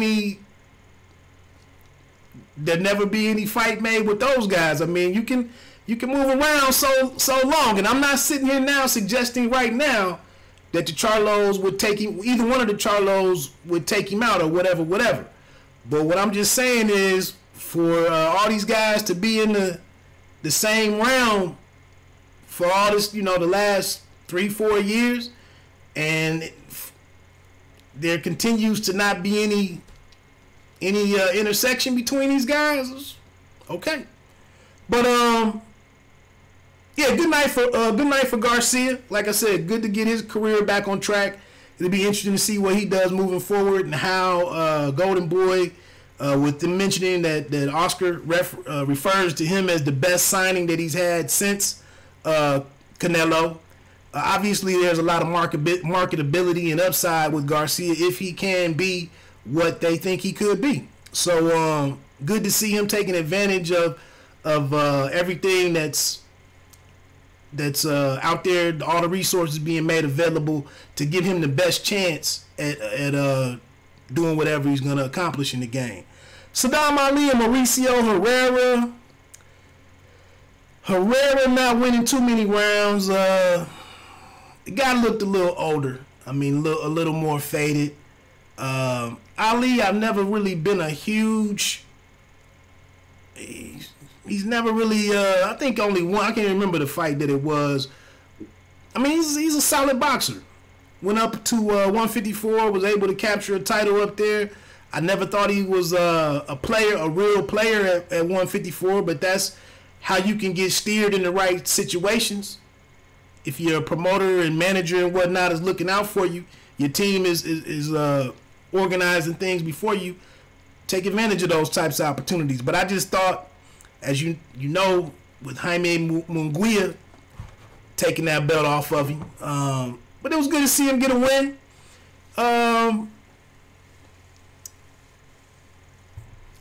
any fight made with those guys. I mean, you can move around so long, and I'm not sitting here now suggesting right now that the Charlos would take him, either one of the Charlos would take him out or whatever. But what I'm just saying is, for all these guys to be in the same realm for all this, the last 3-4 years, and there continues to not be any intersection between these guys. Okay, but yeah, good night for Garcia. Like I said, good to get his career back on track. It'll be interesting to see what he does moving forward, and how Golden Boy, with them mentioning that Oscar refers to him as the best signing that he's had since Canelo. Obviously, there's a lot of marketability and upside with Garcia if he can be what they think he could be. So good to see him taking advantage of everything that's out there, all the resources being made available to give him the best chance at doing whatever he's going to accomplish in the game. Saddam Ali and Mauricio Herrera. Herrera not winning too many rounds. The guy looked a little older. I mean, a little more faded. Ali, I've never really been a huge... He's never really... I think only one. I can't remember the fight that it was. I mean, he's a solid boxer. Went up to 154, was able to capture a title up there. I never thought he was a real player at 154, but that's how you can get steered in the right situations. If your promoter and manager and whatnot is looking out for you, your team is organizing things before you, take advantage of those types of opportunities. But I just thought, as you know, with Jaime Munguia taking that belt off of him, but it was good to see him get a win.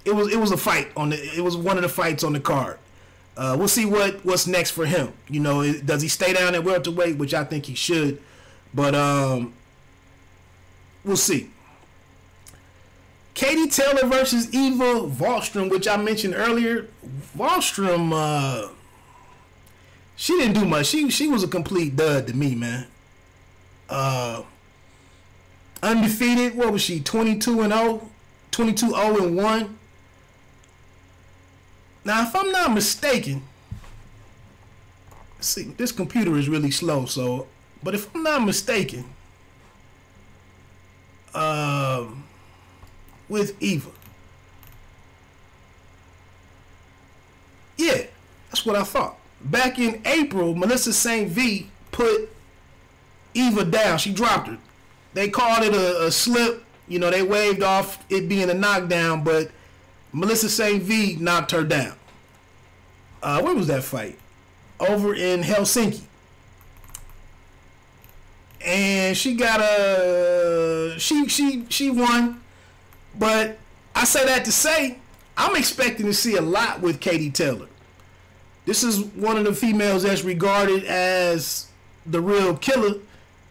It was a fight it was one of the fights on the card. We'll see what's next for him. Does he stay down at welterweight, which I think he should, but we'll see. Katie Taylor versus Eva Wahlstrom, which I mentioned earlier. Wahlstrom, she didn't do much. She was a complete dud to me, man. Undefeated. What was she? 22-0, 22-0-1. Now, if I'm not mistaken, see, this computer is really slow. So, but if I'm not mistaken, with Eva, yeah, that's what I thought. Back in April, Melissa St. V put Eva down. She dropped her. They called it a slip. They waved off it being a knockdown, but Melissa St. V knocked her down. Where was that fight? Over in Helsinki. and she got she won. But I say that to say I'm expecting to see a lot with Katie Taylor. This is one of the females that's regarded as the real killer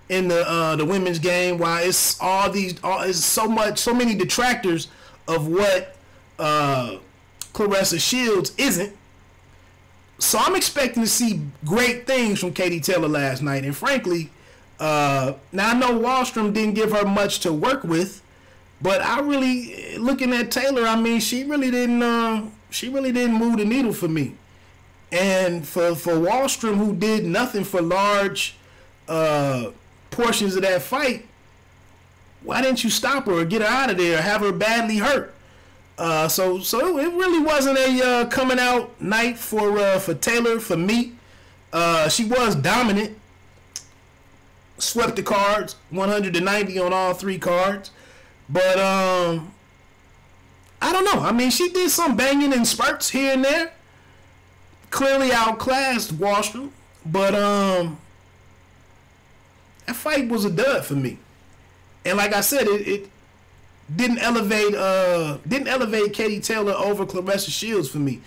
in the women's game. While it's it's so many detractors of what Claressa Shields isn't. So I'm expecting to see great things from Katie Taylor last night. And frankly, now I know Wallstrom didn't give her much to work with, but I really, looking at Taylor, I mean, she really didn't move the needle for me. And for Wallstrom, who did nothing for large portions of that fight, why didn't you stop her or get her out of there or have her badly hurt? So it really wasn't a coming out night for Taylor for me. She was dominant, swept the cards, 190 on all 3 cards, but I don't know. I mean, she did some banging in spurts here and there. Clearly outclassed Wallstrom, but that fight was a dud for me. And like I said, it didn't elevate Katie Taylor over Claressa Shields for me.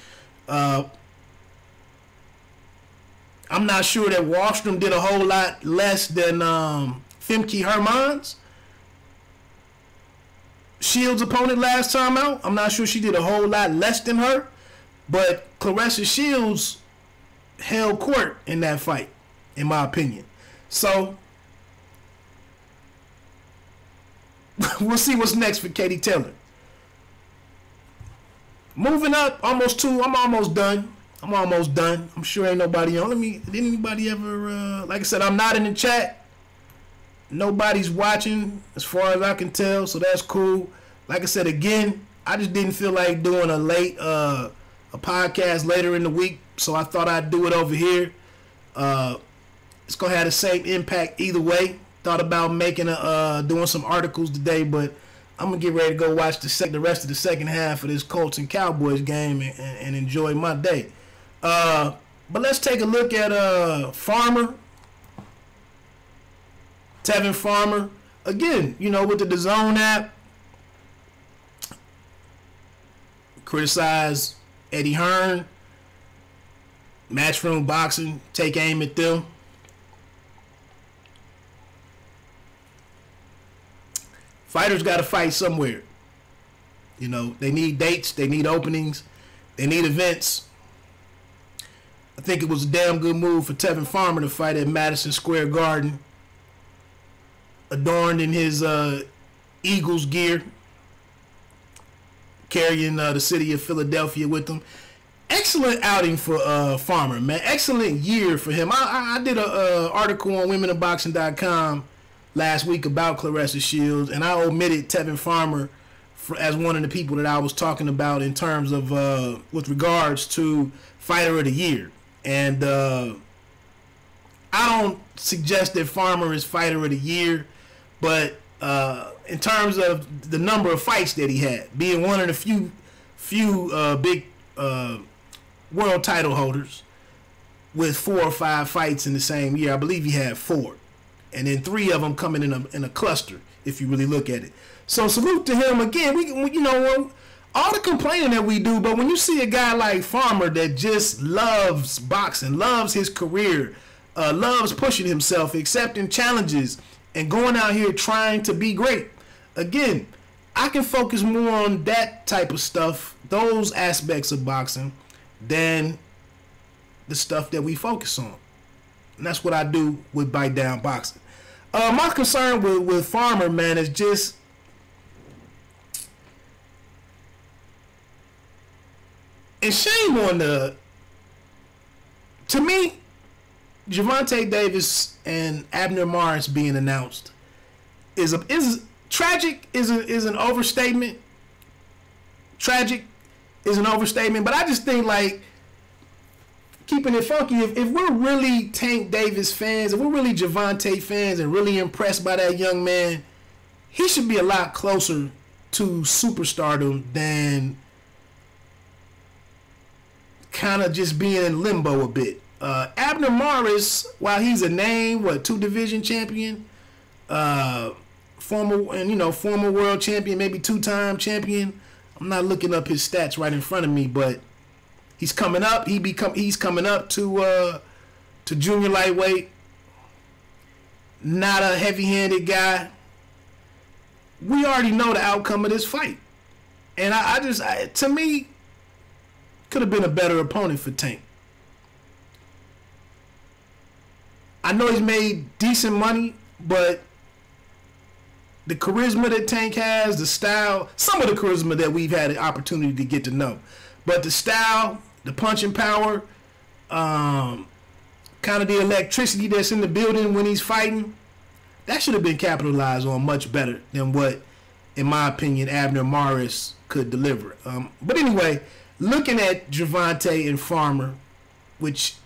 I'm not sure that Wallstrom did a whole lot less than Femke Hermans, Shields' opponent last time out. I'm not sure she did a whole lot less than her, but Claressa Shields held court in that fight, in my opinion. So we'll see what's next for Katie Taylor. Moving up, I'm almost done. I'm sure ain't nobody on. Did anybody ever, like I said, I'm not in the chat. Nobody's watching as far as I can tell, so that's cool. Like I said, again, I just didn't feel like doing a podcast later in the week, so I thought I'd do it over here. It's going to have the same impact either way. Thought about making doing some articles today, but I'm gonna get ready to go watch the rest of the second half of this Colts and Cowboys game and enjoy my day. But let's take a look at Farmer, Tevin Farmer. Again, with the DAZN app, criticize Eddie Hearn, Matchroom Boxing, take aim at them. Fighters got to fight somewhere. They need dates, they need openings, they need events. I think it was a damn good move for Tevin Farmer to fight at Madison Square Garden, adorned in his Eagles gear, carrying the city of Philadelphia with him. Excellent outing for Farmer, man. Excellent year for him. I did an article on womenofboxing.com last week about Claressa Shields, and I omitted Tevin Farmer as one of the people that I was talking about in terms of with regards to Fighter of the Year. And I don't suggest that Farmer is Fighter of the Year, but in terms of the number of fights that he had, being one of the few big world title holders with 4 or 5 fights in the same year. I believe he had 4. And then 3 of them coming in a cluster, if you really look at it. So salute to him again. We all the complaining that we do, but when you see a guy like Farmer that just loves boxing, loves his career, loves pushing himself, accepting challenges, and going out here trying to be great, again, I can focus more on that type of stuff, those aspects of boxing, than the stuff that we focus on. And that's what I do with Bite Down Boxing. My concern with Farmer, man, is just and shame on to me, Gervonta Davis and Abner Maris being announced is tragic is an overstatement. Tragic is an overstatement, but I just think, like, keeping it funky, if we're really Tank Davis fans, if we're really Gervonta fans and really impressed by that young man, he should be a lot closer to superstardom than kind of just being in limbo a bit. Abner Maris, while he's a name, 2 division champion, former world champion, maybe 2-time champion. I'm not looking up his stats right in front of me, but he's coming up. He's coming up to junior lightweight. Not a heavy-handed guy. We already know the outcome of this fight, and to me, could have been a better opponent for Tank. I know he's made decent money, but the charisma that Tank has, the style, some of the charisma that we've had an opportunity to get to know, but the style, the punching power, kind of the electricity that's in the building when he's fighting, that should have been capitalized on much better than what, in my opinion, Abner Maris could deliver. But anyway, looking at Gervonta and Farmer, which,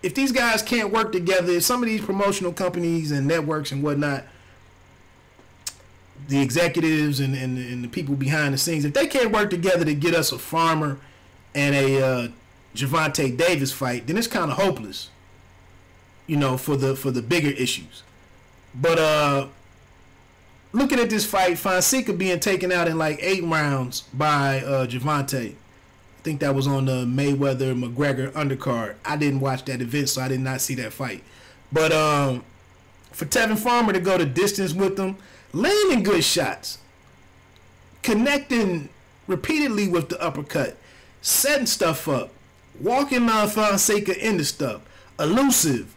if these guys can't work together, some of these promotional companies and networks and whatnot, the executives and the people behind the scenes, if they can't work together to get us a Farmer and a Gervonta Davis fight, then it's kind of hopeless, for the bigger issues. But looking at this fight, Fonseca being taken out in like 8 rounds by Gervonta. I think that was on the Mayweather-McGregor undercard. I didn't watch that event, so I did not see that fight. But for Tevin Farmer to go the distance with him, landing good shots, connecting repeatedly with the uppercut, setting stuff up, walking Fonseca into stuff, elusive,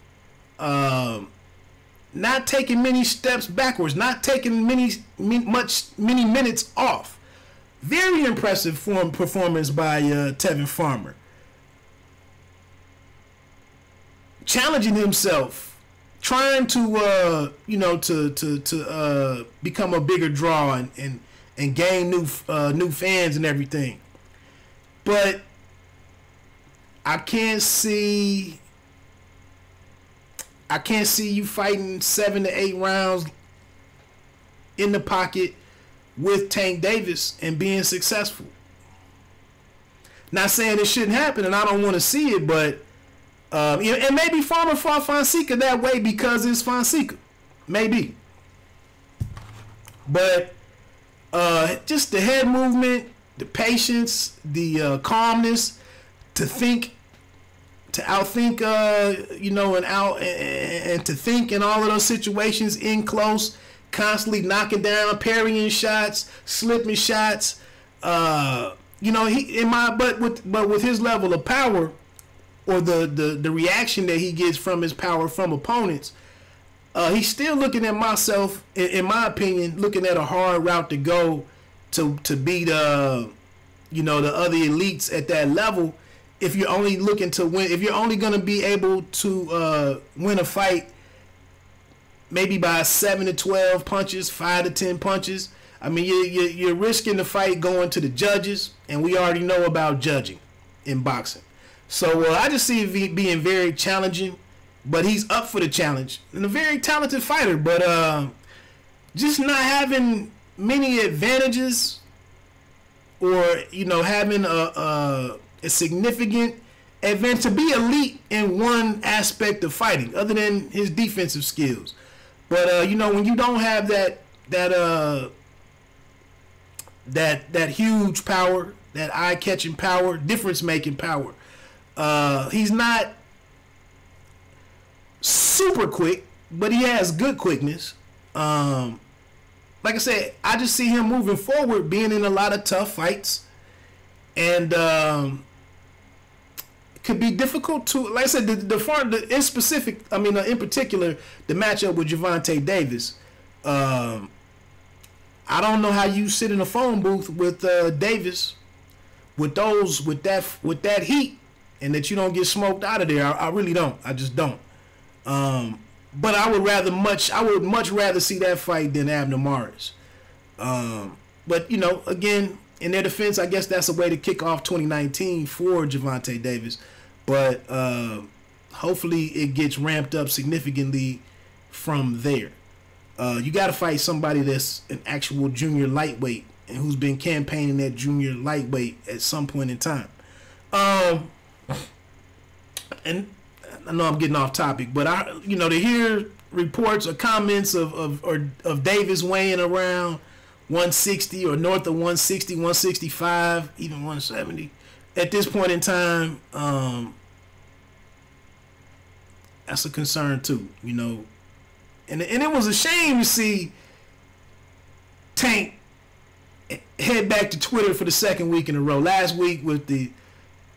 not taking many steps backwards, not taking many minutes off. Very impressive performance by Tevin Farmer. Challenging himself, trying to become a bigger draw and gain new fans and everything. But I can't see you fighting 7 to 8 rounds in the pocket with Tank Davis and being successful. Not saying it shouldn't happen, and I don't want to see it, but and maybe Farmer fought Fonseca that way because it's Fonseca, maybe. But just the head movement, the patience, the calmness, to outthink, and to think in all of those situations in close, constantly knocking down, parrying shots, slipping shots. But with his level of power, or the reaction that he gets from his power from opponents, he's still looking at myself, in my opinion, looking at a hard route to go to beat the other elites at that level. If you're only looking to win, if you're only going to be able to win a fight maybe by 7 to 12 punches, 5 to 10 punches, I mean, you're risking the fight going to the judges, and we already know about judging in boxing. So I just see it being very challenging, but he's up for the challenge, and a very talented fighter, but just not having many advantages, or having a significant advantage to be elite in one aspect of fighting, other than his defensive skills. But when you don't have that huge power, that eye-catching power, difference-making power, he's not super quick, but he has good quickness. Like I said, I just see him moving forward, being in a lot of tough fights, and could be difficult to, like I said, in particular, the matchup with Gervonta Davis. I don't know how you sit in a phone booth with Davis with that heat, and that you don't get smoked out of there. I really don't. I just don't. But I would much rather see that fight than Abner Maris. But again, in their defense, I guess that's a way to kick off 2019 for Gervonta Davis. But hopefully it gets ramped up significantly from there. You got to fight somebody that's an actual junior lightweight and who's been campaigning at junior lightweight at some point in time. And I know I'm getting off topic, but to hear reports or comments of Davis weighing around 160 or north of 160, 165, even 170. At this point in time, that's a concern too, you know. And it was a shame to see Tank head back to Twitter for the second week in a row. Last week with the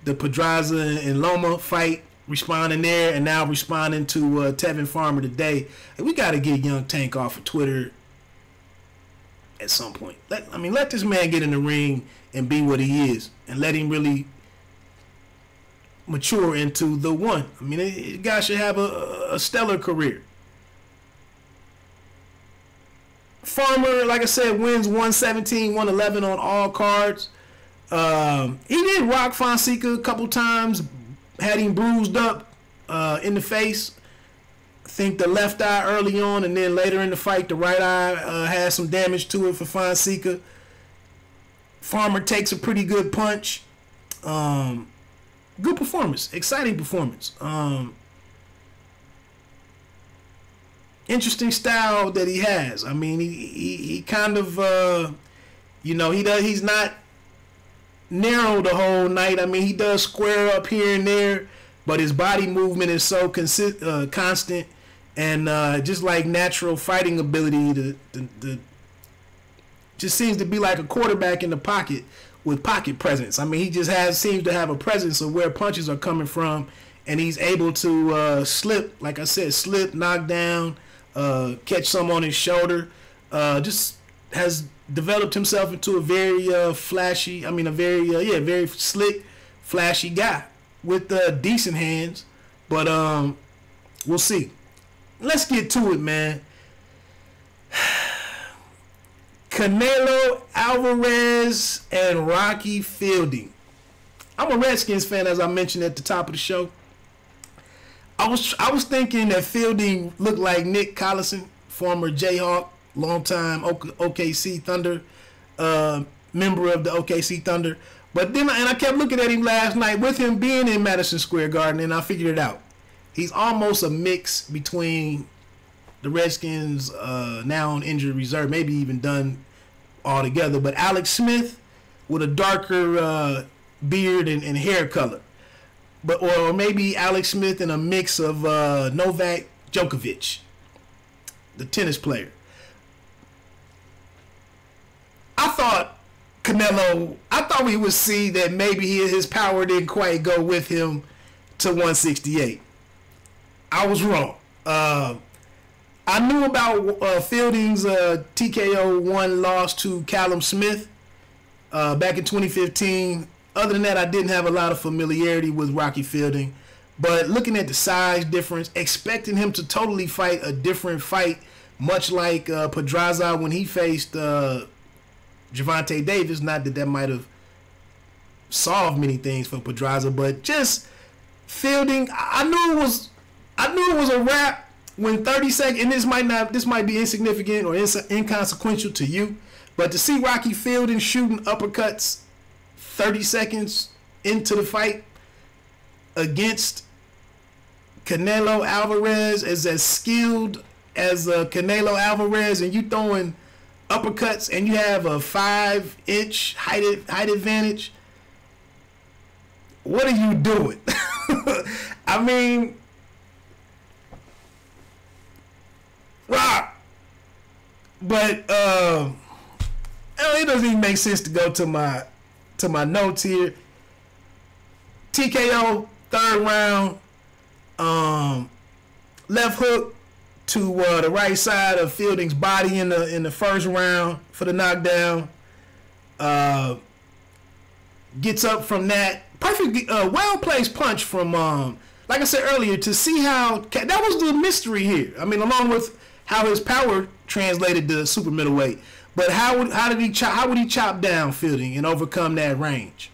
Pedraza and Loma fight, responding there, and now responding to Tevin Farmer today. We got to get young Tank off of Twitter at some point. Let this man get in the ring and be what he is, and let him really mature into the one. I mean, the guy should have a stellar career. Farmer, like I said, wins 117, 111 on all cards. He did rock Fonseca a couple times, had him bruised up in the face. I think the left eye early on, and then later in the fight, the right eye had some damage to it for Fonseca. Farmer takes a pretty good punch. Good performance, exciting performance. Interesting style that he has. I mean, he kind of, you know, he's not narrow the whole night. I mean, he does square up here and there, but his body movement is so constant, and just like natural fighting ability, just seems to be like a quarterback in the pocket with pocket presence. I mean, he just seems to have a presence of where punches are coming from, and he's able to slip, like I said, knock down, catch some on his shoulder. Just has developed himself into a very flashy, very slick, flashy guy with decent hands. But we'll see. Let's get to it, man. Canelo Alvarez and Rocky Fielding. I'm a Redskins fan, as I mentioned at the top of the show. I was thinking that Fielding looked like Nick Collison, former Jayhawk, longtime OKC Thunder, member of the OKC Thunder. But then, I kept looking at him last night with him being in Madison Square Garden, and I figured it out. He's almost a mix between the Redskins now on injured reserve, maybe even done altogether, but Alex Smith with a darker beard and hair color. But or maybe Alex Smith in a mix of Novak Djokovic, the tennis player. I thought we would see that maybe his power didn't quite go with him to 168. I was wrong. I knew about Fielding's TKO3 loss to Callum Smith back in 2015. Other than that, I didn't have a lot of familiarity with Rocky Fielding. But looking at the size difference, expecting him to totally fight a different fight, much like Pedraza when he faced Gervonta Davis. Not that might have solved many things for Pedraza, but just Fielding, I knew it was a wrap when 30 seconds, and this might be insignificant or inconsequential to you, but to see Rocky Fielding shooting uppercuts 30 seconds into the fight against Canelo Alvarez, as skilled as Canelo Alvarez, and you throwing uppercuts and you have a 5-inch height advantage, what are you doing? I mean, rock. But it doesn't even make sense to go to my notes here. TKO, third round, left hook to the right side of Fielding's body in the first round for the knockdown. Gets up from that. Perfect, well-placed punch from, like I said earlier, to see how, that was the mystery here. I mean, along with how his power translated to super middleweight. But how would he chop down Fielding and overcome that range?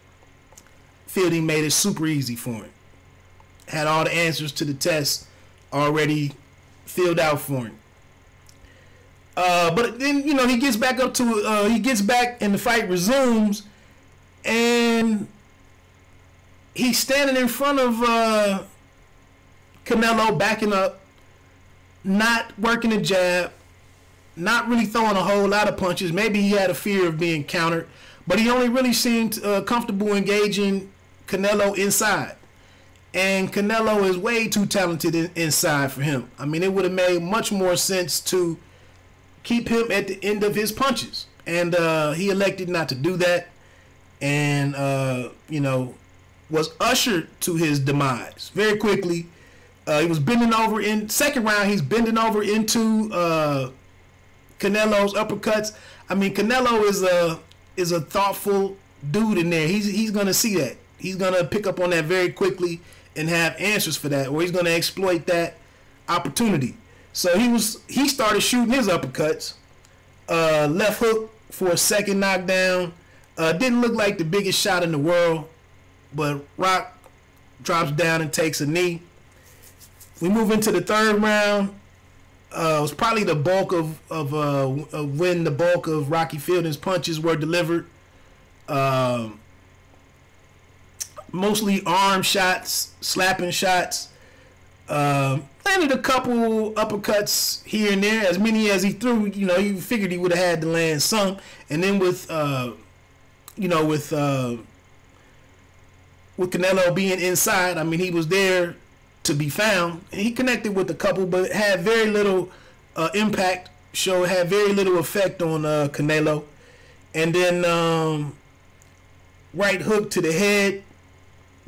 Fielding made it super easy for him. Had all the answers to the test already filled out for him. But then, you know, he gets back and the fight resumes, and he's standing in front of Canelo, backing up, not working the jab, not really throwing a whole lot of punches. Maybe he had a fear of being countered, but he only really seemed comfortable engaging Canelo inside. And Canelo is way too talented inside for him. I mean, it would have made much more sense to keep him at the end of his punches. And he elected not to do that. And, you know, was ushered to his demise very quickly. He was bending over in second round. He's bending over into Canelo's uppercuts. I mean, Canelo is a thoughtful dude in there. He's gonna see that. He's gonna pick up on that very quickly and have answers for that, or he's gonna exploit that opportunity. So he started shooting his uppercuts. Left hook for a second knockdown. Didn't look like the biggest shot in the world, but Rock drops down and takes a knee. We move into the third round. It was probably the bulk of when the bulk of Rocky Fielding's punches were delivered. Mostly arm shots, slapping shots. Landed a couple uppercuts here and there, as many as he threw. You know, you figured he would have had to land some. And then with Canelo being inside, I mean, he was there to be found. And he connected with a couple, but had very little impact. Had very little effect on Canelo. And then right hook to the head,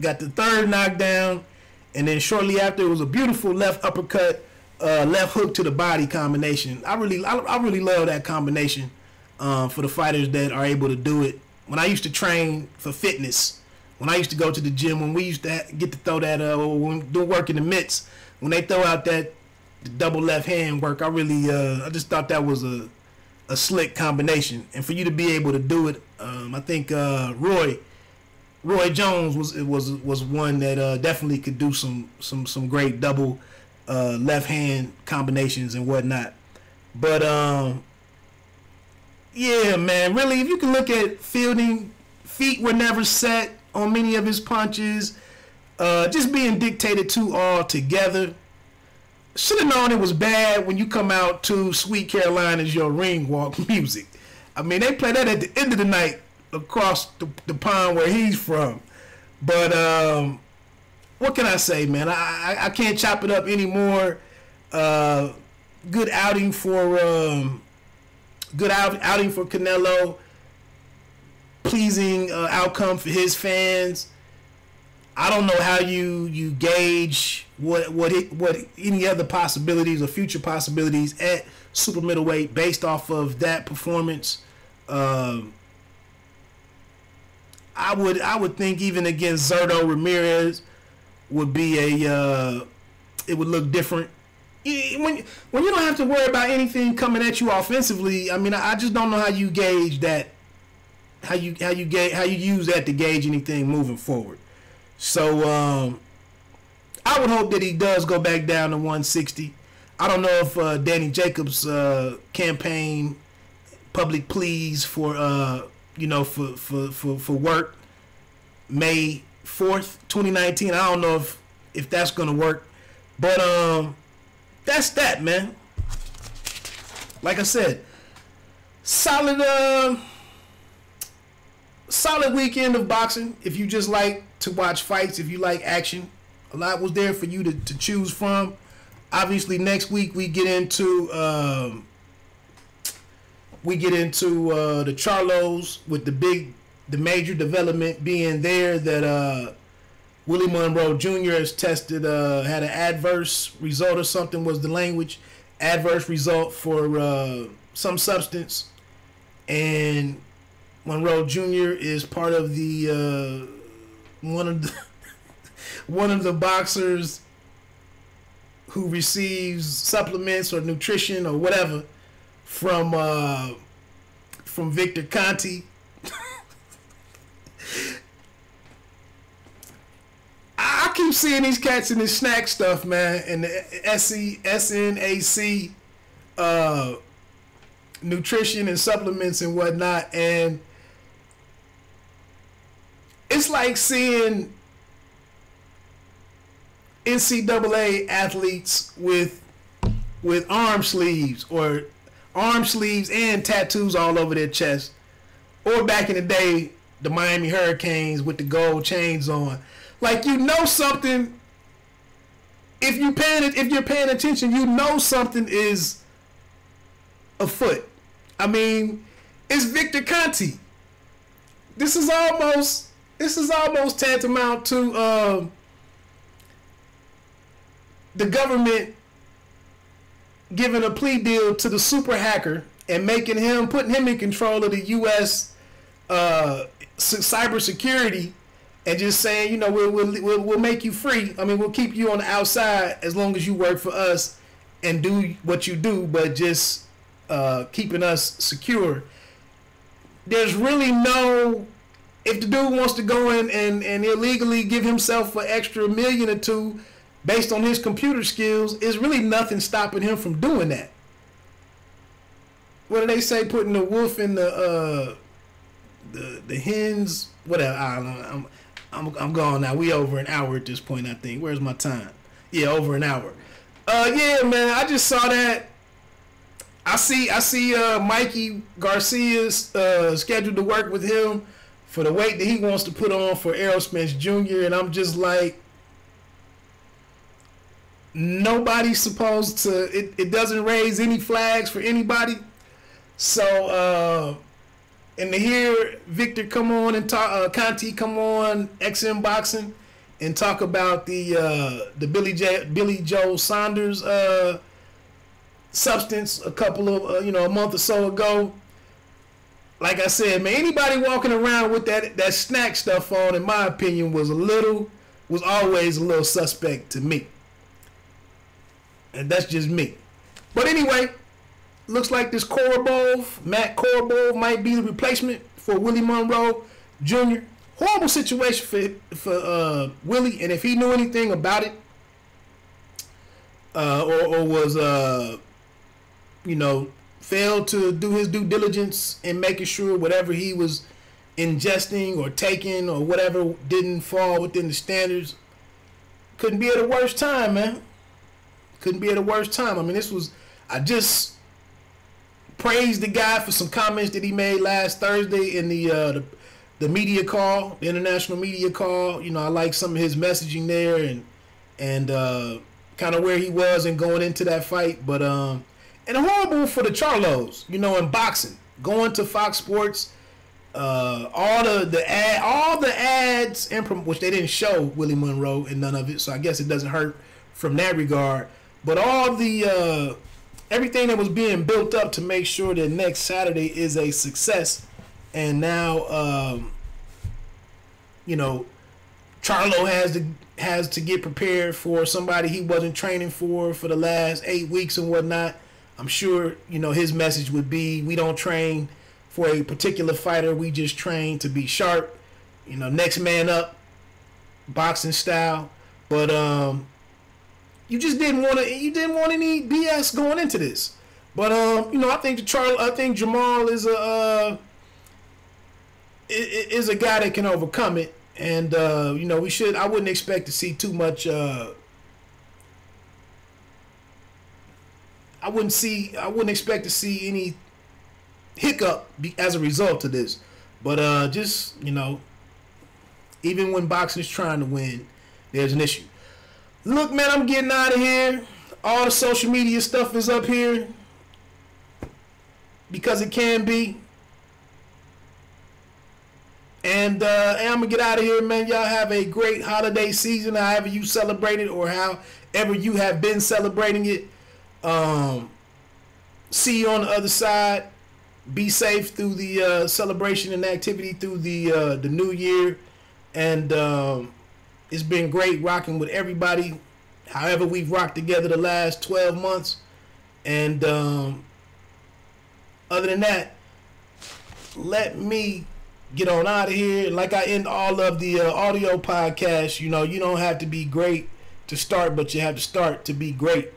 got the third knockdown. And then shortly after, it was a beautiful left uppercut, left hook to the body combination. I really love that combination for the fighters that are able to do it. When I used to train for fitness, when I used to go to the gym, when we used to get to throw that, when do work in the mitts, when they throw out that double left hand work, I just thought that was a slick combination. And for you to be able to do it, I think Roy Jones was one that definitely could do some great double left hand combinations and whatnot. But yeah, man, really, if you can look at Fielding, feet were never set on many of his punches, just being dictated to altogether. Should have known it was bad when you come out to Sweet Carolina's Your Ring Walk music. I mean, they play that at the end of the night across the pond where he's from. But what can I say, man? I can't chop it up anymore. Good outing for Canelo. Pleasing outcome for his fans. I don't know how you gauge what any other possibilities or future possibilities at super middleweight based off of that performance. I would think even against Zurdo Ramirez would be it would look different. When you don't have to worry about anything coming at you offensively, I mean, I just don't know how you gauge that. How you use that to gauge anything moving forward. So I would hope that he does go back down to 160. I don't know if Danny Jacobs' campaign, public pleas for for work, May 4th, 2019. I don't know if that's gonna work, but that's that, man. Like I said, solid weekend of boxing. If you just like to watch fights, if you like action, a lot was there for you to choose from. Obviously, next week we get into the Charlos, with the major development being there that Willie Monroe Jr. has tested, had an adverse result or something was the language, adverse result for some substance, and Monroe Jr. is part of the one of the boxers who receives supplements or nutrition or whatever from Victor Conti. I keep seeing these cats in this snack stuff, man, and the SNAC nutrition and supplements and whatnot, and it's like seeing NCAA athletes with with arm sleeves and tattoos all over their chest. Or back in the day, the Miami Hurricanes with the gold chains on. Like, you know something. If you're paying attention, you know something is afoot. I mean, it's Victor Conte. This is almost tantamount to the government giving a plea deal to the super hacker and putting him in control of the U.S. Cybersecurity, and just saying, you know, we'll make you free. I mean, we'll keep you on the outside as long as you work for us and do what you do, but just keeping us secure. There's really no, if the dude wants to go in and illegally give himself an extra $1 million or $2 million based on his computer skills, there's really nothing stopping him from doing that. What do they say? Putting the wolf in the hens, whatever. I don't know. I'm gone now. We over an hour at this point, I think. Where's my time? Yeah, over an hour. Yeah, man. I just saw that. I see Mikey Garcia's scheduled to work with him for the weight that he wants to put on for Errol Spence Jr. And I'm just like, nobody's supposed to. It doesn't raise any flags for anybody. So, and to hear Victor come on and talk, Conte come on XM Boxing and talk about the Billy Joe Saunders substance a month or so ago. Like I said, man, anybody walking around with that snack stuff on, in my opinion, was always a little suspect to me. And that's just me. But anyway, looks like this Matt Korobov, might be the replacement for Willie Monroe Jr. Horrible situation for Willie, and if he knew anything about it, or was failed to do his due diligence in making sure whatever he was ingesting or taking or whatever didn't fall within the standards, couldn't be at a worse time, man. Couldn't be at a worse time. I mean, I just praised the guy for some comments that he made last Thursday in the media call, the international media call. You know, I like some of his messaging there and kind of where he was and going into that fight. But and horrible for the Charlos, you know, in boxing, going to Fox Sports, all the ads and which they didn't show Willie Monroe in none of it, so I guess it doesn't hurt from that regard. But all the everything that was being built up to make sure that next Saturday is a success, and now Charlo has to get prepared for somebody he wasn't training for the last 8 weeks and whatnot. I'm sure, you know, his message would be, we don't train for a particular fighter. We just train to be sharp, you know, next man up, boxing style. But you didn't want any BS going into this. But I think Jamal is a guy that can overcome it, and I wouldn't expect to see too much. I wouldn't expect to see any hiccup as a result of this. But even when boxing is trying to win, there's an issue. Look, man, I'm getting out of here. All the social media stuff is up here because it can be. And I'm going to get out of here, man. Y'all have a great holiday season, however you celebrate it or however you have been celebrating it. See you on the other side. Be safe through the celebration and activity through the new year. And it's been great rocking with everybody, however we've rocked together the last 12 months. And other than that, let me get on out of here. Like I end all of the audio podcasts, you know, you don't have to be great to start, but you have to start to be great.